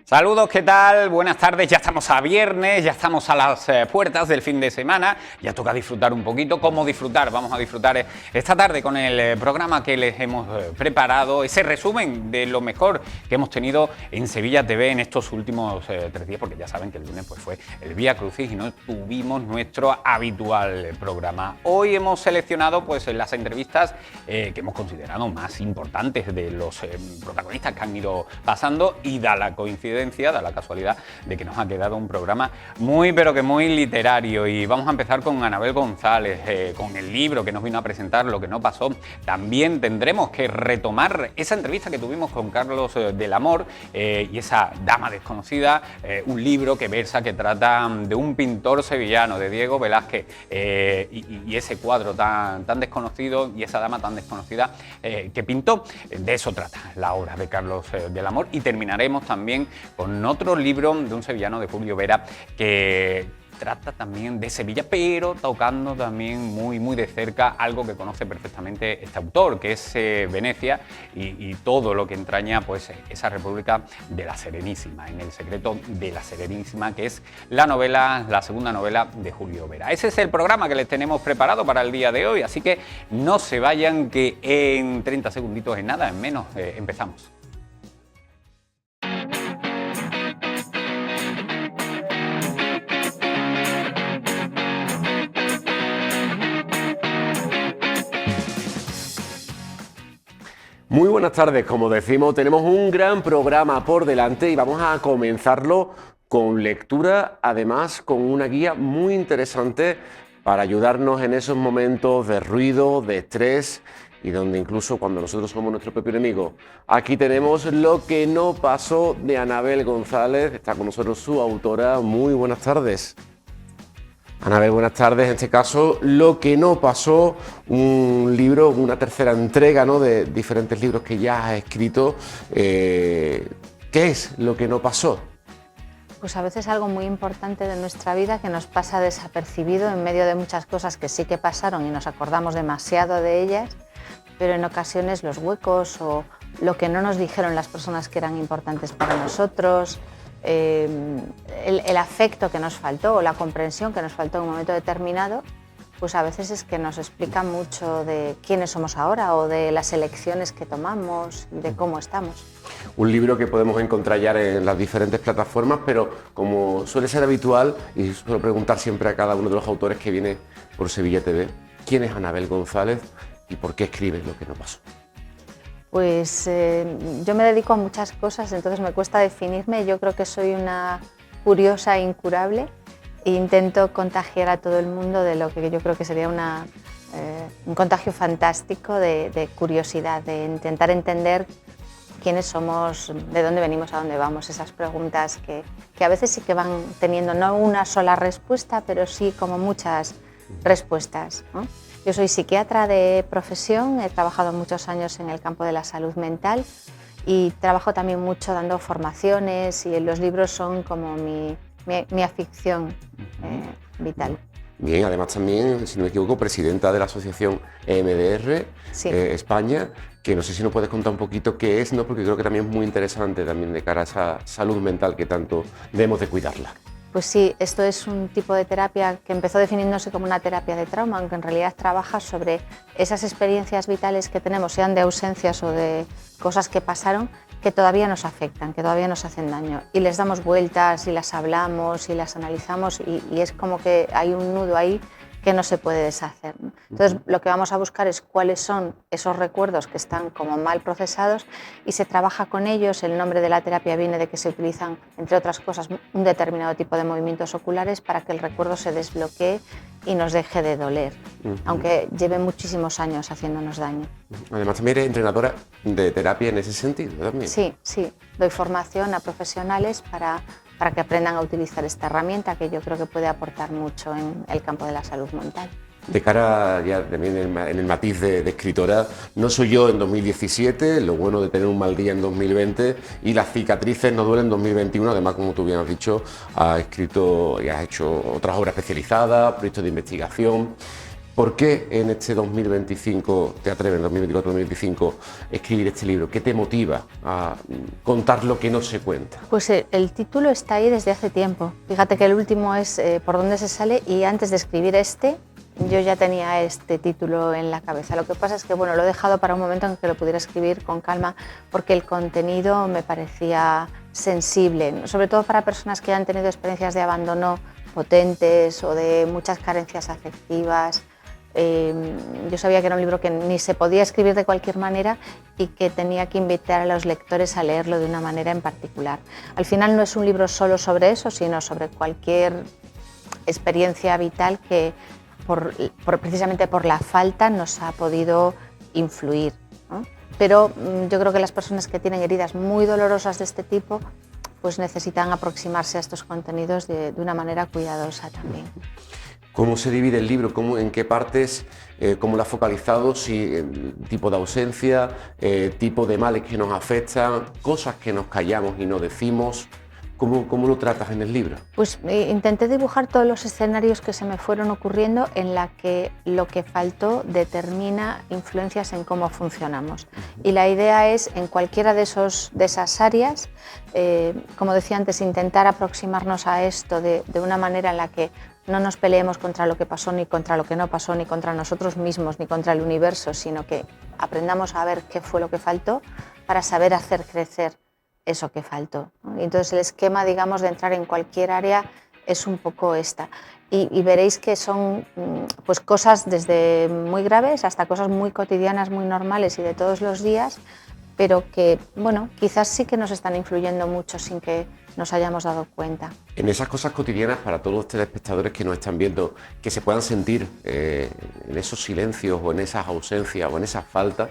Saludos, ¿qué tal? Buenas tardes, ya estamos a viernes, ya estamos a las puertas del fin de semana, ya toca disfrutar un poquito. ¿Cómo disfrutar? Vamos a disfrutar esta tarde con el programa que les hemos preparado, ese resumen de lo mejor que hemos tenido en Sevilla TV en estos últimos 3 días, porque ya saben que el lunes pues, fue el Vía Crucis y no tuvimos nuestro habitual programa. Hoy hemos seleccionado pues, las entrevistas que hemos considerado más importantes de los protagonistas que han ido pasando y da la coincidencia, da la casualidad de que nos ha quedado un programa muy pero que muy literario y vamos a empezar con Anabel González, con el libro que nos vino a presentar Lo que no pasó. También tendremos que retomar esa entrevista que tuvimos con Carlos del Amor y esa dama desconocida, un libro que versa, que trata de un pintor sevillano, de Diego Velázquez, y ese cuadro tan desconocido y esa dama tan desconocida que pintó. De eso trata la obra de Carlos del Amor. Y terminaremos también con otro libro de un sevillano, de Julio Vera, que trata también de Sevilla, pero tocando también muy de cerca algo que conoce perfectamente este autor, que es Venecia y todo lo que entraña pues, esa República de la Serenísima, en El secreto de la Serenísima, que es la segunda novela de Julio Vera. Ese es el programa que les tenemos preparado para el día de hoy, así que no se vayan, que en 30 segunditos, en nada, en menos, empezamos. Muy buenas tardes, como decimos, tenemos un gran programa por delante y vamos a comenzarlo con lectura, además con una guía muy interesante para ayudarnos en esos momentos de ruido, de estrés y donde incluso cuando nosotros somos nuestro propio enemigo. Aquí tenemos Lo que no pasó, de Anabel González, está con nosotros su autora. Muy buenas tardes. Anabel, buenas tardes. En este caso, Lo que no pasó, un libro, una tercera entrega, ¿no?, de diferentes libros que ya has escrito. ¿Qué es lo que no pasó? Pues a veces algo muy importante de nuestra vida que nos pasa desapercibido en medio de muchas cosas que sí que pasaron y nos acordamos demasiado de ellas, pero en ocasiones los huecos o lo que no nos dijeron las personas que eran importantes para nosotros, el afecto que nos faltó o la comprensión que nos faltó en un momento determinado, pues a veces es que nos explica mucho de quiénes somos ahora o de las elecciones que tomamos y de cómo estamos. Un libro que podemos encontrar ya en las diferentes plataformas, pero como suele ser habitual, y suelo preguntar siempre a cada uno de los autores que viene por Sevilla TV, ¿quién es Anabel González y por qué escribe Lo que no pasó? Pues yo me dedico a muchas cosas, entonces me cuesta definirme. Yo creo que soy una curiosa incurable e intento contagiar a todo el mundo de lo que yo creo que sería un contagio fantástico de curiosidad, de intentar entender quiénes somos, de dónde venimos, a dónde vamos, esas preguntas que a veces sí que van teniendo no una sola respuesta, pero sí como muchas respuestas, ¿no? Yo soy psiquiatra de profesión, he trabajado muchos años en el campo de la salud mental y trabajo también mucho dando formaciones y los libros son como mi afición vital. Bien, además también, si no me equivoco, presidenta de la asociación EMDR, Sí. España, que no sé si nos puedes contar un poquito qué es, ¿no?, porque creo que también es muy interesante también de cara a esa salud mental que tanto debemos de cuidarla. Pues sí, esto es un tipo de terapia que empezó definiéndose como una terapia de trauma, aunque en realidad trabaja sobre esas experiencias vitales que tenemos, sean de ausencias o de cosas que pasaron, que todavía nos afectan, que todavía nos hacen daño. Y les damos vueltas y las hablamos y las analizamos y es como que hay un nudo ahí que no se puede deshacer, ¿no? Entonces, lo que vamos a buscar es cuáles son esos recuerdos que están como mal procesados y se trabaja con ellos. El nombre de la terapia viene de que se utilizan, entre otras cosas, un determinado tipo de movimientos oculares para que el recuerdo se desbloquee y nos deje de doler, aunque lleve muchísimos años haciéndonos daño. Además también eres entrenadora de terapia en ese sentido también. Sí, doy formación a profesionales para que aprendan a utilizar esta herramienta que yo creo que puede aportar mucho en el campo de la salud mental. De cara ya también en el matiz de escritora, no soy yo en 2017, lo bueno de tener un mal día en 2020 y las cicatrices no duelen en 2021, además, como tú bien has dicho, has escrito y has hecho otras obras especializadas, proyectos de investigación. ¿Por qué en este 2025 te atreves, en 2024-2025, escribir este libro? ¿Qué te motiva a contar lo que no se cuenta? Pues el título está ahí desde hace tiempo. Fíjate que el último es Por dónde se sale, y antes de escribir yo ya tenía este título en la cabeza. Lo que pasa es que bueno, lo he dejado para un momento en que lo pudiera escribir con calma, porque el contenido me parecía sensible, sobre todo para personas que han tenido experiencias de abandono potentes o de muchas carencias afectivas. Yo sabía que era un libro que ni se podía escribir de cualquier manera y que tenía que invitar a los lectores a leerlo de una manera en particular. Al final no es un libro solo sobre eso, sino sobre cualquier experiencia vital que precisamente por la falta nos ha podido influir, ¿no? Pero yo creo que las personas que tienen heridas muy dolorosas de este tipo pues necesitan aproximarse a estos contenidos de una manera cuidadosa también. ¿Cómo se divide el libro? ¿En qué partes? ¿Cómo lo has focalizado? Tipo de ausencia, tipo de males que nos afectan, cosas que nos callamos y no decimos. ¿Cómo lo tratas en el libro? Pues intenté dibujar todos los escenarios que se me fueron ocurriendo en la que lo que faltó determina influencias en cómo funcionamos. Y la idea es, en cualquiera de esas áreas, como decía antes, intentar aproximarnos a esto de una manera en la que no nos peleemos contra lo que pasó, ni contra lo que no pasó, ni contra nosotros mismos, ni contra el universo, sino que aprendamos a ver qué fue lo que faltó para saber hacer crecer eso que faltó, ¿no? Y entonces el esquema, digamos, de entrar en cualquier área es un poco esta. Y veréis que son pues, cosas desde muy graves hasta cosas muy cotidianas, muy normales y de todos los días, pero que, bueno, quizás sí que nos están influyendo mucho sin que nos hayamos dado cuenta. En esas cosas cotidianas, para todos los telespectadores que nos están viendo, que se puedan sentir en esos silencios o en esas ausencias o en esas faltas,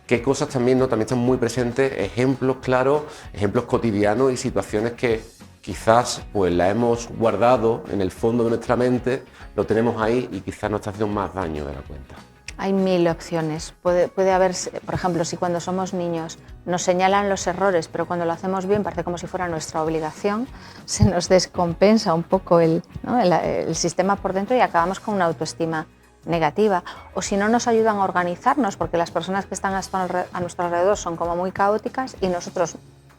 ¿qué cosas también, ¿no? También están muy presentes, ejemplos claros, ejemplos cotidianos y situaciones que quizás pues las hemos guardado en el fondo de nuestra mente, lo tenemos ahí y quizás nos está haciendo más daño de la cuenta? Hay mil opciones. Puede haber, por ejemplo, si cuando somos niños nos señalan los errores, pero cuando lo hacemos bien parece como si fuera nuestra obligación, se nos descompensa un poco el sistema por dentro y acabamos con una autoestima negativa. O si no nos ayudan a organizarnos, porque las personas que están a nuestro alrededor son como muy caóticas y nosotros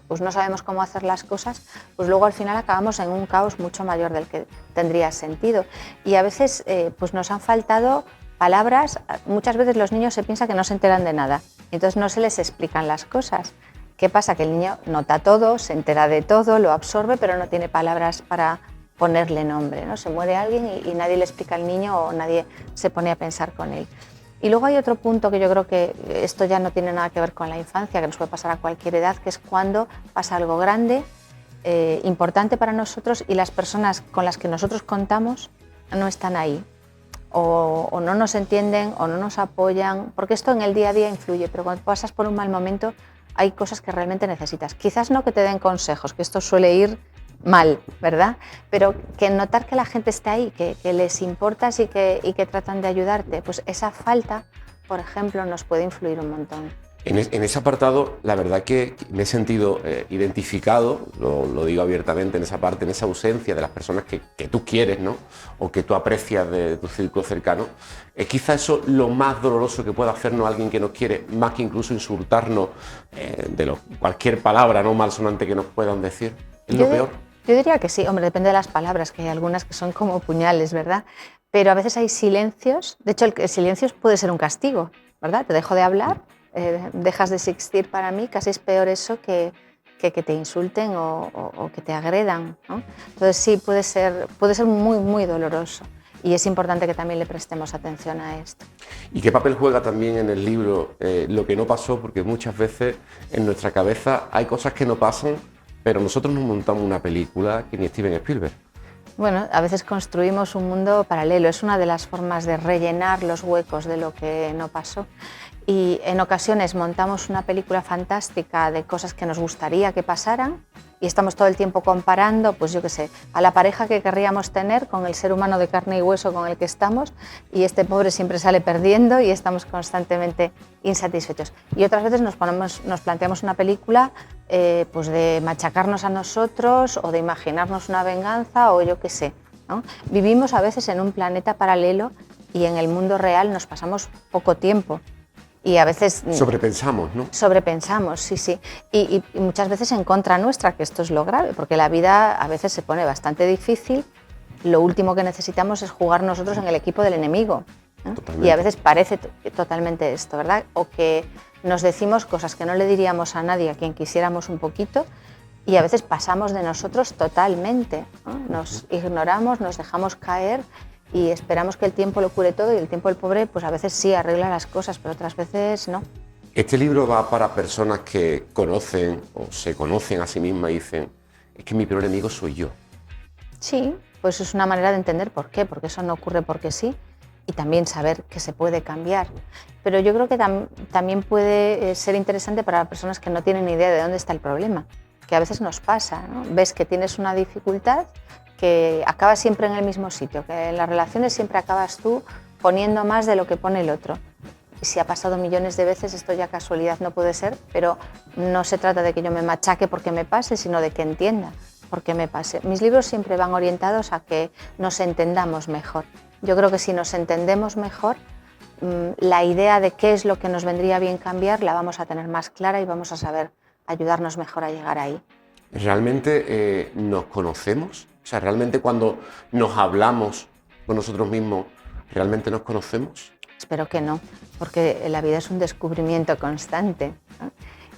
pues no sabemos cómo hacer las cosas, pues luego al final acabamos en un caos mucho mayor del que tendría sentido. Y a veces pues nos han faltado palabras. Muchas veces los niños se piensan que no se enteran de nada, entonces no se les explican las cosas. ¿Qué pasa? Que el niño nota todo, se entera de todo, lo absorbe, pero no tiene palabras para ponerle nombre, ¿no? Se muere alguien y nadie le explica al niño o nadie se pone a pensar con él. Y luego hay otro punto que yo creo que esto ya no tiene nada que ver con la infancia, que nos puede pasar a cualquier edad, que es cuando pasa algo grande, importante para nosotros y las personas con las que nosotros contamos no están ahí. O no nos entienden o no nos apoyan, porque esto en el día a día influye, pero cuando pasas por un mal momento hay cosas que realmente necesitas. Quizás no que te den consejos, que esto suele ir mal, ¿verdad? Pero que notar que la gente está ahí, que les importas y que tratan de ayudarte, pues esa falta, por ejemplo, nos puede influir un montón. En ese apartado, la verdad que me he sentido identificado, lo digo abiertamente, en esa parte, en esa ausencia de las personas que tú quieres, ¿no? O que tú aprecias de tu círculo cercano. ¿Es quizá eso lo más doloroso que puede hacernos alguien que nos quiere, más que incluso insultarnos cualquier palabra no malsonante que nos puedan decir? ¿Es lo peor? Yo diría que sí, hombre, depende de las palabras, que hay algunas que son como puñales, ¿verdad? Pero a veces hay silencios, de hecho el silencio puede ser un castigo, ¿verdad? Te dejo de hablar, dejas de existir para mí, casi es peor eso que te insulten o que te agredan, ¿no? Entonces sí, puede ser muy, muy doloroso y es importante que también le prestemos atención a esto. ¿Y qué papel juega también en el libro lo que no pasó? Porque muchas veces en nuestra cabeza hay cosas que no pasan, pero nosotros nos montamos una película que ni Steven Spielberg. Bueno, a veces construimos un mundo paralelo, es una de las formas de rellenar los huecos de lo que no pasó. Y en ocasiones montamos una película fantástica de cosas que nos gustaría que pasaran y estamos todo el tiempo comparando, pues yo qué sé, a la pareja que querríamos tener con el ser humano de carne y hueso con el que estamos y este pobre siempre sale perdiendo y estamos constantemente insatisfechos. Y otras veces nos planteamos una película pues de machacarnos a nosotros o de imaginarnos una venganza o yo qué sé, ¿no? Vivimos a veces en un planeta paralelo y en el mundo real nos pasamos poco tiempo. Y a veces... Sobrepensamos, ¿no? Sobrepensamos, sí, sí. Y muchas veces en contra nuestra, que esto es lo grave, porque la vida a veces se pone bastante difícil. Lo último que necesitamos es jugar nosotros en el equipo del enemigo, ¿eh? Y a veces parece totalmente esto, ¿verdad? O que nos decimos cosas que no le diríamos a nadie a quien quisiéramos un poquito, y a veces pasamos de nosotros totalmente, ¿no? Nos ignoramos, nos dejamos caer y esperamos que el tiempo lo cure todo, y el tiempo del pobre pues a veces sí arregla las cosas, pero otras veces no. Este libro va para personas que conocen o se conocen a sí mismas y dicen, es que mi peor enemigo soy yo. Sí, pues es una manera de entender por qué, porque eso no ocurre porque sí, y también saber que se puede cambiar. Pero yo creo que también puede ser interesante para personas que no tienen ni idea de dónde está el problema, que a veces nos pasa, ¿no? Ves que tienes una dificultad, que acabas siempre en el mismo sitio, que en las relaciones siempre acabas tú poniendo más de lo que pone el otro. Y si ha pasado millones de veces, esto ya casualidad no puede ser, pero no se trata de que yo me machaque porque me pase, sino de que entienda por qué me pase. Mis libros siempre van orientados a que nos entendamos mejor. Yo creo que si nos entendemos mejor, la idea de qué es lo que nos vendría bien cambiar la vamos a tener más clara y vamos a saber ayudarnos mejor a llegar ahí. ¿Realmente nos conocemos? O sea, ¿realmente cuando nos hablamos con nosotros mismos, realmente nos conocemos? Espero que no, porque la vida es un descubrimiento constante, ¿no?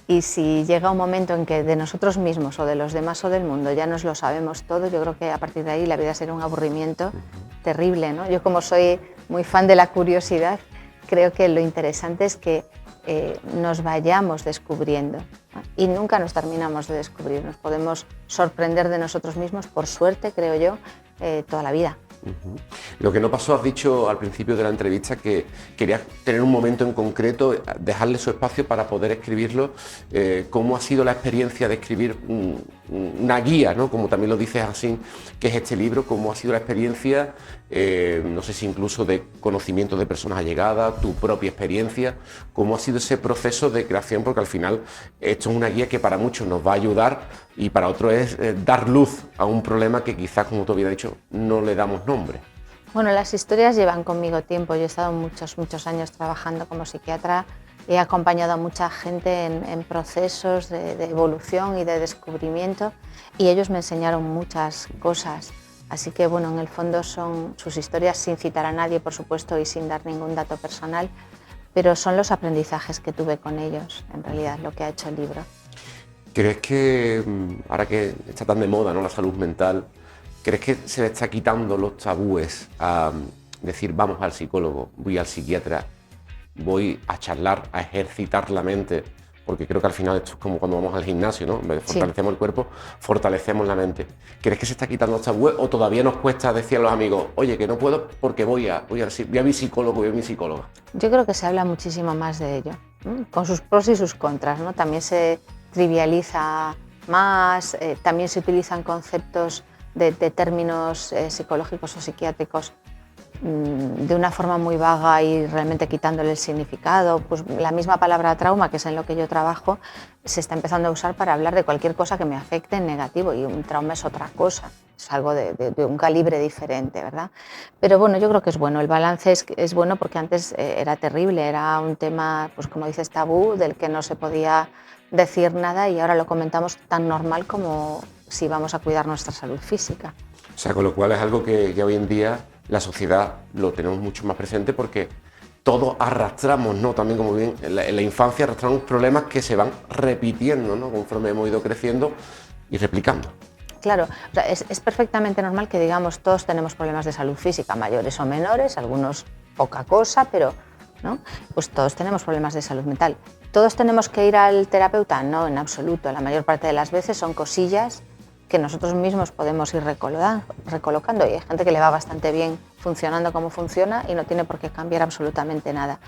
Y si llega un momento en que de nosotros mismos o de los demás o del mundo ya nos lo sabemos todo, yo creo que a partir de ahí la vida será un aburrimiento terrible, ¿no? Yo, como soy muy fan de la curiosidad, creo que lo interesante es que nos vayamos descubriendo, ¿no? Y nunca nos terminamos de descubrir. Nos podemos sorprender de nosotros mismos, por suerte, creo yo, toda la vida. Lo que no pasó, has dicho al principio de la entrevista que querías tener un momento en concreto, dejarle su espacio para poder escribirlo. ¿Cómo ha sido la experiencia de escribir una guía, ¿no? Como también lo dices así, que es este libro? ¿Cómo ha sido la experiencia, no sé si incluso de conocimiento de personas allegadas, tu propia experiencia? ¿Cómo ha sido ese proceso de creación? Porque al final esto es una guía que para muchos nos va a ayudar y para otros es dar luz a un problema que quizás, como tú habías dicho, no le damos nombre. Bueno, las historias llevan conmigo tiempo. Yo he estado muchos años trabajando como psiquiatra, he acompañado a mucha gente en procesos de evolución y de descubrimiento, y ellos me enseñaron muchas cosas. Así que, bueno, en el fondo son sus historias, sin citar a nadie, por supuesto, y sin dar ningún dato personal, pero son los aprendizajes que tuve con ellos, en realidad, lo que ha hecho el libro. ¿Crees que, ahora que está tan de moda, ¿no?, la salud mental, crees que se le está quitando los tabúes a decir vamos al psicólogo, voy al psiquiatra, voy a charlar, a ejercitar la mente? Porque creo que al final esto es como cuando vamos al gimnasio, ¿no? En vez de fortalecemos el cuerpo, fortalecemos la mente. ¿Crees que se está quitando los tabúes o todavía nos cuesta decir a los amigos, oye, que no puedo porque voy a mi psicólogo, voy a mi psicóloga? Yo creo que se habla muchísimo más de ello, ¿no? Con sus pros y sus contras, ¿no? También se trivializa más, también se utilizan conceptos de términos psicológicos o psiquiátricos de una forma muy vaga y realmente quitándole el significado. Pues la misma palabra trauma, que es en lo que yo trabajo, se está empezando a usar para hablar de cualquier cosa que me afecte en negativo, y un trauma es otra cosa, es algo de un calibre diferente, ¿verdad? Pero bueno, yo creo que es bueno, el balance es bueno, porque antes era terrible, era un tema, pues como dices, tabú, del que no se podía decir nada, y ahora lo comentamos tan normal como si vamos a cuidar nuestra salud física. O sea, con lo cual es algo que ya hoy en día la sociedad lo tenemos mucho más presente, porque todos arrastramos, ¿no? También, como bien, en la infancia arrastramos problemas que se van repitiendo, ¿no?, conforme hemos ido creciendo y replicando. Claro, o sea, es perfectamente normal que digamos todos tenemos problemas de salud física, mayores o menores, algunos poca cosa, pero ¿no? Pues todos tenemos problemas de salud mental. ¿Todos tenemos que ir al terapeuta? No, en absoluto. La mayor parte de las veces son cosillas que nosotros mismos podemos ir recolocando, y hay gente que le va bastante bien funcionando como funciona y no tiene por qué cambiar absolutamente nada.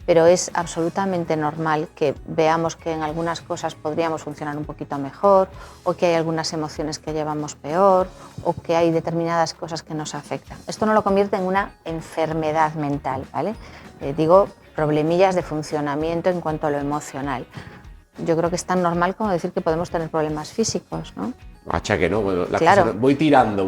Pero es absolutamente normal que veamos que en algunas cosas podríamos funcionar un poquito mejor, o que hay algunas emociones que llevamos peor, o que hay determinadas cosas que nos afectan. Esto no lo convierte en una enfermedad mental, ¿vale? Digo, problemillas de funcionamiento en cuanto a lo emocional. Yo creo que es tan normal como decir que podemos tener problemas físicos, ¿no? Achaque, ¿no? Bueno, Claro. voy tirando,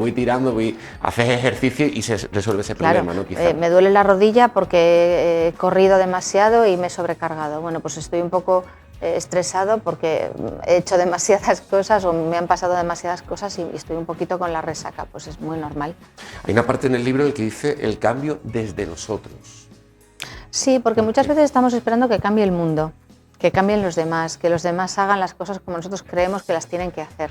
haces ejercicio y se resuelve ese Claro, problema, ¿no? Quizá. me duele la rodilla porque he corrido demasiado y me he sobrecargado. Bueno, pues estoy un poco estresado porque he hecho demasiadas cosas o me han pasado demasiadas cosas y estoy un poquito con la resaca, pues es muy normal. Hay una parte en el libro en el que dice el cambio desde nosotros. Sí, porque muchas veces estamos esperando que cambie el mundo, que cambien los demás, que los demás hagan las cosas como nosotros creemos que las tienen que hacer.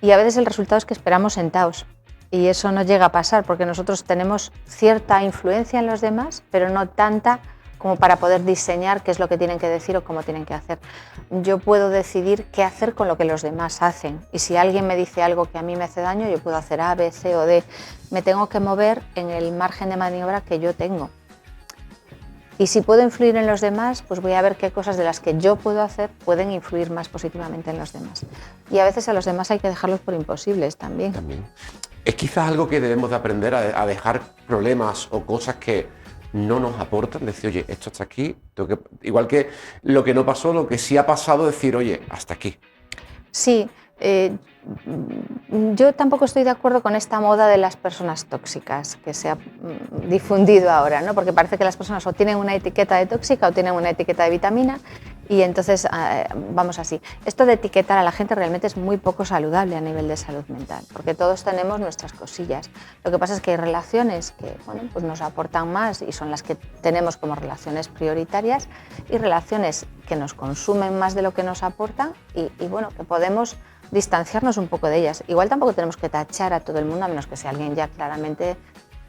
Y a veces el resultado es que esperamos sentados y eso no llega a pasar porque nosotros tenemos cierta influencia en los demás, pero no tanta como para poder diseñar qué es lo que tienen que decir o cómo tienen que hacer. Yo puedo decidir qué hacer con lo que los demás hacen y si alguien me dice algo que a mí me hace daño, yo puedo hacer A, B, C o D. Me tengo que mover en el margen de maniobra que yo tengo. Y si puedo influir en los demás, pues voy a ver qué cosas de las que yo puedo hacer pueden influir más positivamente en los demás. Y a veces a los demás hay que dejarlos por imposibles también. Es quizás algo que debemos de aprender a dejar problemas o cosas que no nos aportan, decir, oye, esto está aquí, igual que lo que no pasó, lo que sí ha pasado, decir, oye, hasta aquí. Sí, yo tampoco estoy de acuerdo con esta moda de las personas tóxicas que se ha difundido ahora, ¿no? Porque parece que las personas o tienen una etiqueta de tóxica o tienen una etiqueta de vitamina y entonces vamos así. Esto de etiquetar a la gente realmente es muy poco saludable a nivel de salud mental, porque todos tenemos nuestras cosillas. Lo que pasa es que hay relaciones que bueno, pues nos aportan más y son las que tenemos como relaciones prioritarias y relaciones que nos consumen más de lo que nos aportan y bueno, que podemos distanciarnos un poco de ellas. Igual tampoco tenemos que tachar a todo el mundo, a menos que sea alguien ya claramente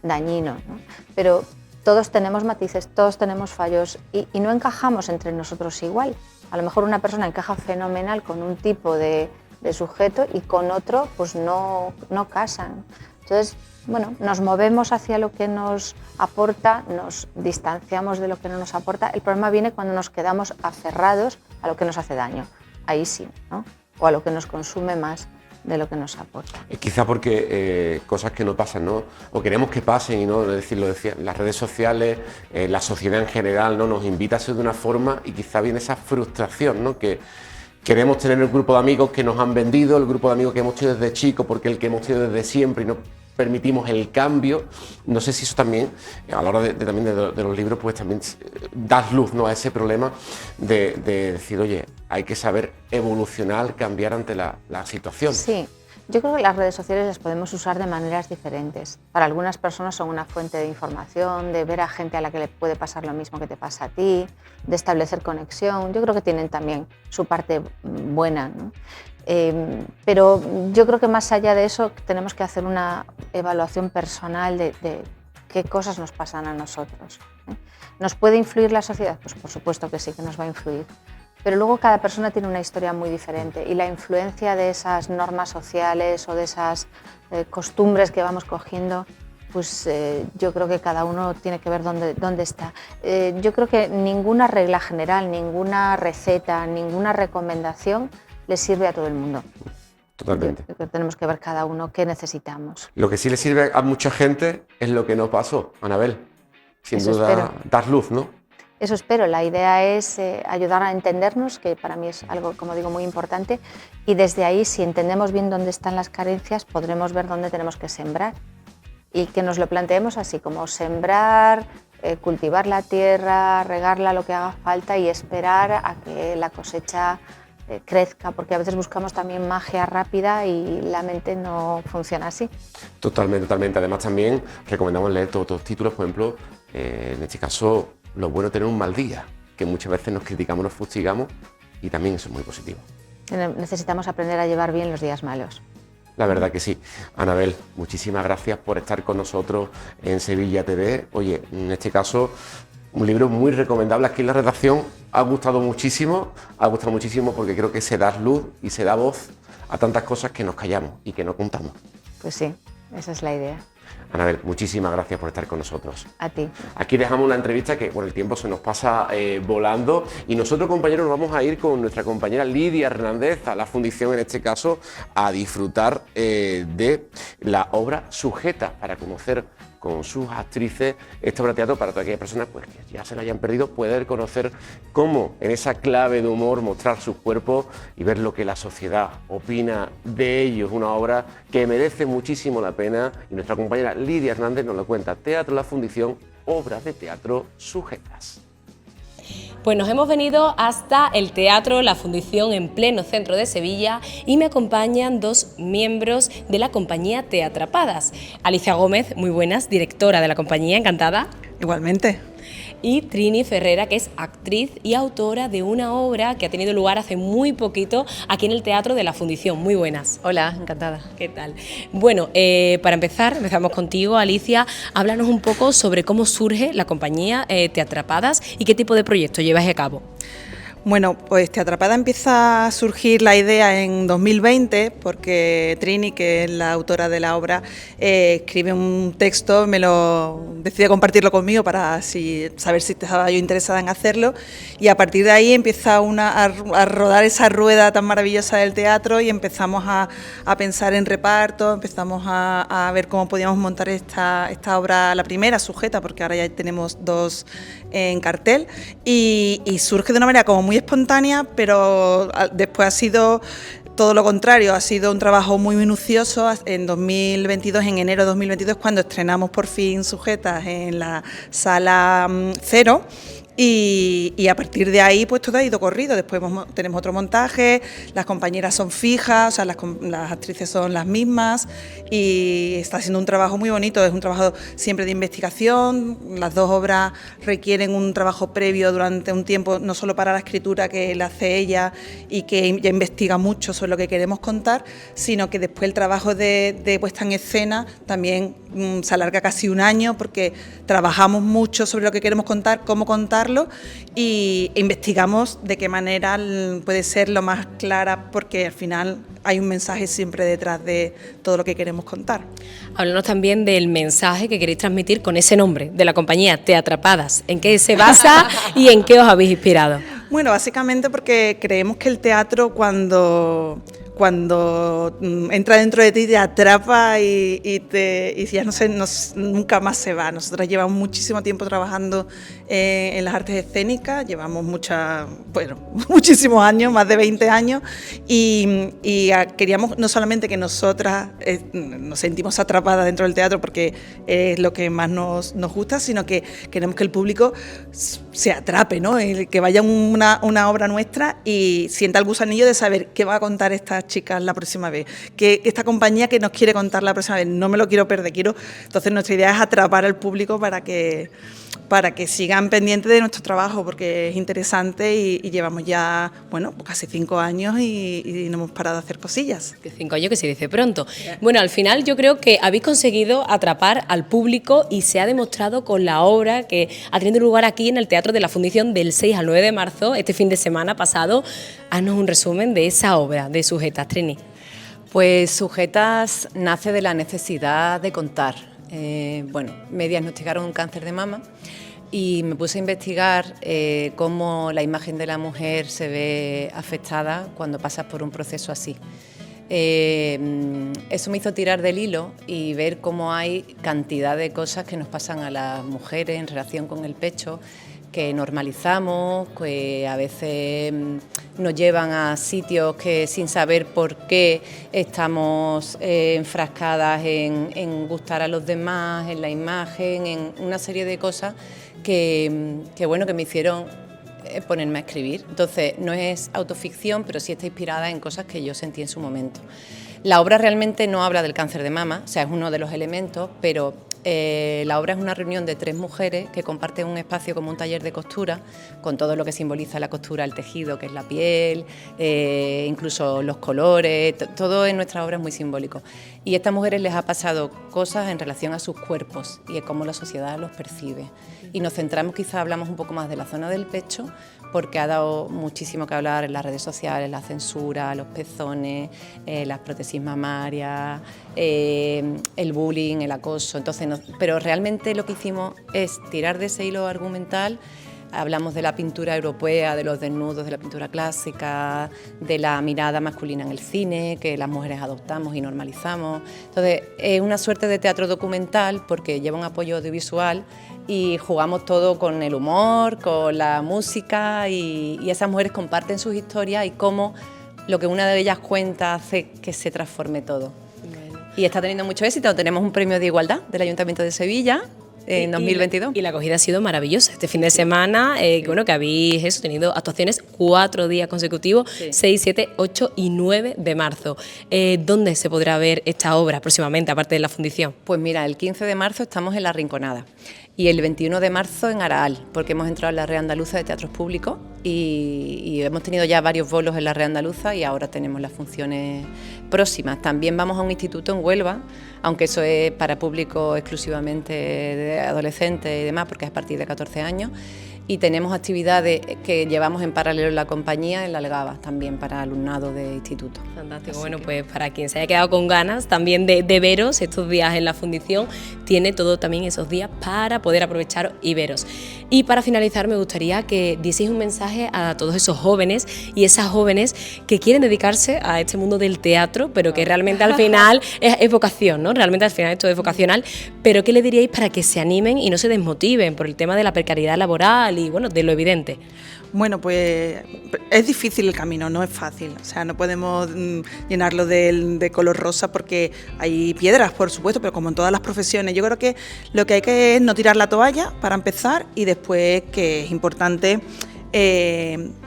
dañino, ¿no? Pero todos tenemos matices, todos tenemos fallos y no encajamos entre nosotros igual. A lo mejor una persona encaja fenomenal con un tipo de sujeto y con otro pues no casan. Entonces, bueno, nos movemos hacia lo que nos aporta, nos distanciamos de lo que no nos aporta. El problema viene cuando nos quedamos aferrados a lo que nos hace daño. Ahí sí, ¿no? O a lo que nos consume más de lo que nos aporta. Quizá porque cosas que no pasan, ¿no? O queremos que pasen y no, es decir, lo decía, las redes sociales, la sociedad en general, ¿no? Nos invita a ser de una forma y quizá viene esa frustración, ¿no? Que queremos tener el grupo de amigos que nos han vendido, el grupo de amigos que hemos tenido desde chicos, porque el que hemos tenido desde siempre y no permitimos el cambio. No sé si eso también, a la hora también de los libros, pues también das luz, ¿no? A ese problema de decir, oye, hay que saber evolucionar, cambiar ante la situación. Sí, yo creo que las redes sociales las podemos usar de maneras diferentes. Para algunas personas son una fuente de información, de ver a gente a la que le puede pasar lo mismo que te pasa a ti, de establecer conexión. Yo creo que tienen también su parte buena, ¿no? Pero yo creo que más allá de eso tenemos que hacer una evaluación personal de qué cosas nos pasan a nosotros, ¿eh? ¿Nos puede influir la sociedad? Pues por supuesto que sí, que nos va a influir. Pero luego cada persona tiene una historia muy diferente y la influencia de esas normas sociales o de esas costumbres que vamos cogiendo, pues yo creo que cada uno tiene que ver dónde está. Yo creo que ninguna regla general, ninguna receta, ninguna recomendación le sirve a todo el mundo. Totalmente. Tenemos que ver cada uno qué necesitamos. Lo que sí le sirve a mucha gente es lo que no pasó, Anabel. Sin Eso duda, espero. dar luz, ¿no? Eso espero. La idea es ayudar a entendernos, que para mí es algo, como digo, muy importante. Y desde ahí, si entendemos bien dónde están las carencias, podremos ver dónde tenemos que sembrar. Y que nos lo planteemos así, como sembrar, cultivar la tierra, regarla lo que haga falta y esperar a que la cosecha crezca, porque a veces buscamos también magia rápida y la mente no funciona así. Totalmente, totalmente. Además también recomendamos leer todos los títulos, por ejemplo, en este caso, lo bueno de tener un mal día, que muchas veces nos criticamos, nos fustigamos y también eso es muy positivo. Necesitamos aprender a llevar bien los días malos. La verdad que sí. Anabel, muchísimas gracias por estar con nosotros en Sevilla TV. Oye, en este caso, un libro muy recomendable aquí en la redacción. Ha gustado muchísimo porque creo que se da luz y se da voz a tantas cosas que nos callamos y que no contamos. Pues sí, esa es la idea. Anabel, muchísimas gracias por estar con nosotros. A ti. Aquí dejamos una entrevista que por el tiempo se nos pasa volando y nosotros, compañeros, nos vamos a ir con nuestra compañera Lidia Hernández a la fundición, en este caso, a disfrutar de la obra Sujeta para conocer con sus actrices esta obra de teatro para todas aquellas personas pues, que ya se la hayan perdido, poder conocer cómo en esa clave de humor mostrar sus cuerpos y ver lo que la sociedad opina de ellos. Una obra que merece muchísimo la pena y nuestra compañera Lidia Hernández nos lo cuenta. Teatro La Fundición, obras de teatro sujetas. Pues nos hemos venido hasta el Teatro La Fundición en pleno centro de Sevilla y me acompañan dos miembros de la compañía Te Atrapadas. Alicia Gómez, muy buenas, directora de la compañía, encantada. Igualmente. Y Trini Ferrera, que es actriz y autora de una obra que ha tenido lugar hace muy poquito aquí en el Teatro de La Fundición. Muy buenas. Hola, encantada. ¿Qué tal? Bueno, para empezar, empezamos contigo, Alicia. Háblanos un poco sobre cómo surge la compañía Te Atrapadas y qué tipo de proyectos lleváis a cabo. Bueno, pues Te Atrapada empieza a surgir la idea en 2020 porque Trini, que es la autora de la obra, escribe un texto, decide compartirlo conmigo para saber si estaba yo interesada en hacerlo, y a partir de ahí empieza a rodar esa rueda tan maravillosa del teatro y empezamos a pensar en reparto, empezamos a ver cómo podíamos montar esta obra, la primera, sujeta, porque ahora ya tenemos dos en cartel, y surge de una manera como muy espontánea, pero después ha sido todo lo contrario, ha sido un trabajo muy minucioso. En 2022, en enero de 2022, cuando estrenamos por fin Sujetas en la Sala Cero. Y a partir de ahí pues todo ha ido corrido. Después tenemos otro montaje, las compañeras son fijas, o sea, las actrices son las mismas, y está haciendo un trabajo muy bonito. Es un trabajo siempre de investigación. Las dos obras requieren un trabajo previo durante un tiempo, no solo para la escritura que la hace ella y que ya investiga mucho sobre lo que queremos contar, sino que después el trabajo de puesta en escena también se alarga casi un año, porque trabajamos mucho sobre lo que queremos contar, cómo contarlo, y investigamos de qué manera puede ser lo más clara, porque al final hay un mensaje siempre detrás de todo lo que queremos contar. Háblanos también del mensaje que queréis transmitir con ese nombre de la compañía, Te Atrapadas. ¿En qué se basa y en qué os habéis inspirado? Bueno, básicamente porque creemos que el teatro, cuando entra dentro de ti, te atrapa y ya nunca más se va. Nosotras llevamos muchísimo tiempo trabajando en las artes escénicas, llevamos muchísimos años, más de 20 años, y queríamos no solamente que nosotras nos sentimos atrapadas dentro del teatro porque es lo que más nos gusta, sino que queremos que el público se atrape, ¿no? Que vaya una obra nuestra y sienta el gusanillo de saber qué va a contar estas chicas la próxima vez, que esta compañía que nos quiere contar la próxima vez, no me lo quiero perder, entonces nuestra idea es atrapar al público para que sigan pendientes de nuestro trabajo, porque es interesante y llevamos ya, casi 5 años y no hemos parado de hacer cosillas. 5 años que se dice pronto. Bueno, al final yo creo que habéis conseguido atrapar al público y se ha demostrado con la obra que ha tenido lugar aquí en el Teatro de la Fundición del 6 al 9 de marzo, este fin de semana pasado. Haznos un resumen de esa obra de Sujetas, Trini. Pues Sujetas nace de la necesidad de contar. Me diagnosticaron un cáncer de mama y me puse a investigar cómo la imagen de la mujer se ve afectada cuando pasas por un proceso así. Eso me hizo tirar del hilo y ver cómo hay cantidad de cosas que nos pasan a las mujeres en relación con el pecho, que normalizamos, que a veces nos llevan a sitios que sin saber por qué estamos enfrascadas en gustar a los demás, en la imagen, en una serie de cosas que me hicieron ponerme a escribir. Entonces no es autoficción, pero sí está inspirada en cosas que yo sentí en su momento. La obra realmente no habla del cáncer de mama, o sea, es uno de los elementos, pero la obra es una reunión de 3 mujeres que comparten un espacio como un taller de costura, con todo lo que simboliza la costura, el tejido, que es la piel, incluso los colores, todo en nuestra obra es muy simbólico. Y a estas mujeres les ha pasado cosas en relación a sus cuerpos y a cómo la sociedad los percibe. Y nos centramos, quizás hablamos un poco más de la zona del pecho, porque ha dado muchísimo que hablar en las redes sociales, la censura, los pezones, las prótesis mamarias, el bullying, el acoso. Entonces, pero realmente lo que hicimos es tirar de ese hilo argumental hablamos de la pintura europea, de los desnudos, de la pintura clásica, de la mirada masculina en el cine, que las mujeres adoptamos y normalizamos. Entonces, es una suerte de teatro documental porque lleva un apoyo audiovisual y jugamos todo con el humor, con la música y esas mujeres comparten sus historias y cómo lo que una de ellas cuenta hace que se transforme todo. Y está teniendo mucho éxito. Tenemos un premio de igualdad del Ayuntamiento de Sevilla en 2022. Y la acogida ha sido maravillosa. Este fin de semana, bueno, que habéis tenido actuaciones 4 días consecutivos, 6, 7, 8 y 9 de marzo. ¿Dónde se podrá ver esta obra próximamente, aparte de la fundición? Pues mira, el 15 de marzo estamos en La Rinconada y el 21 de marzo en Araal, porque hemos entrado en la Red Andaluza de Teatros Públicos y hemos tenido ya varios bolos en la Red Andaluza y ahora tenemos las funciones próximas. También vamos a un instituto en Huelva, aunque eso es para público exclusivamente de adolescentes y demás, porque es a partir de 14 años. Y tenemos actividades que llevamos en paralelo en la compañía en la Algaba, también para alumnado de instituto. Fantástico. Así Bueno, que, pues para quien se haya quedado con ganas también de veros estos días en la fundición, tiene todo también esos días para poder aprovechar y veros. Y para finalizar me gustaría que dieseis un mensaje a todos esos jóvenes y esas jóvenes que quieren dedicarse a este mundo del teatro, pero que realmente al final es vocación, ¿no? Realmente al final esto es vocacional, pero ¿qué le diríais para que se animen y no se desmotiven por el tema de la precariedad laboral y, bueno, de lo evidente? Bueno, pues es difícil el camino, no es fácil. O sea, no podemos llenarlo de color rosa porque hay piedras, por supuesto, pero como en todas las profesiones. Yo creo que lo que hay que es no tirar la toalla para empezar y después que es importante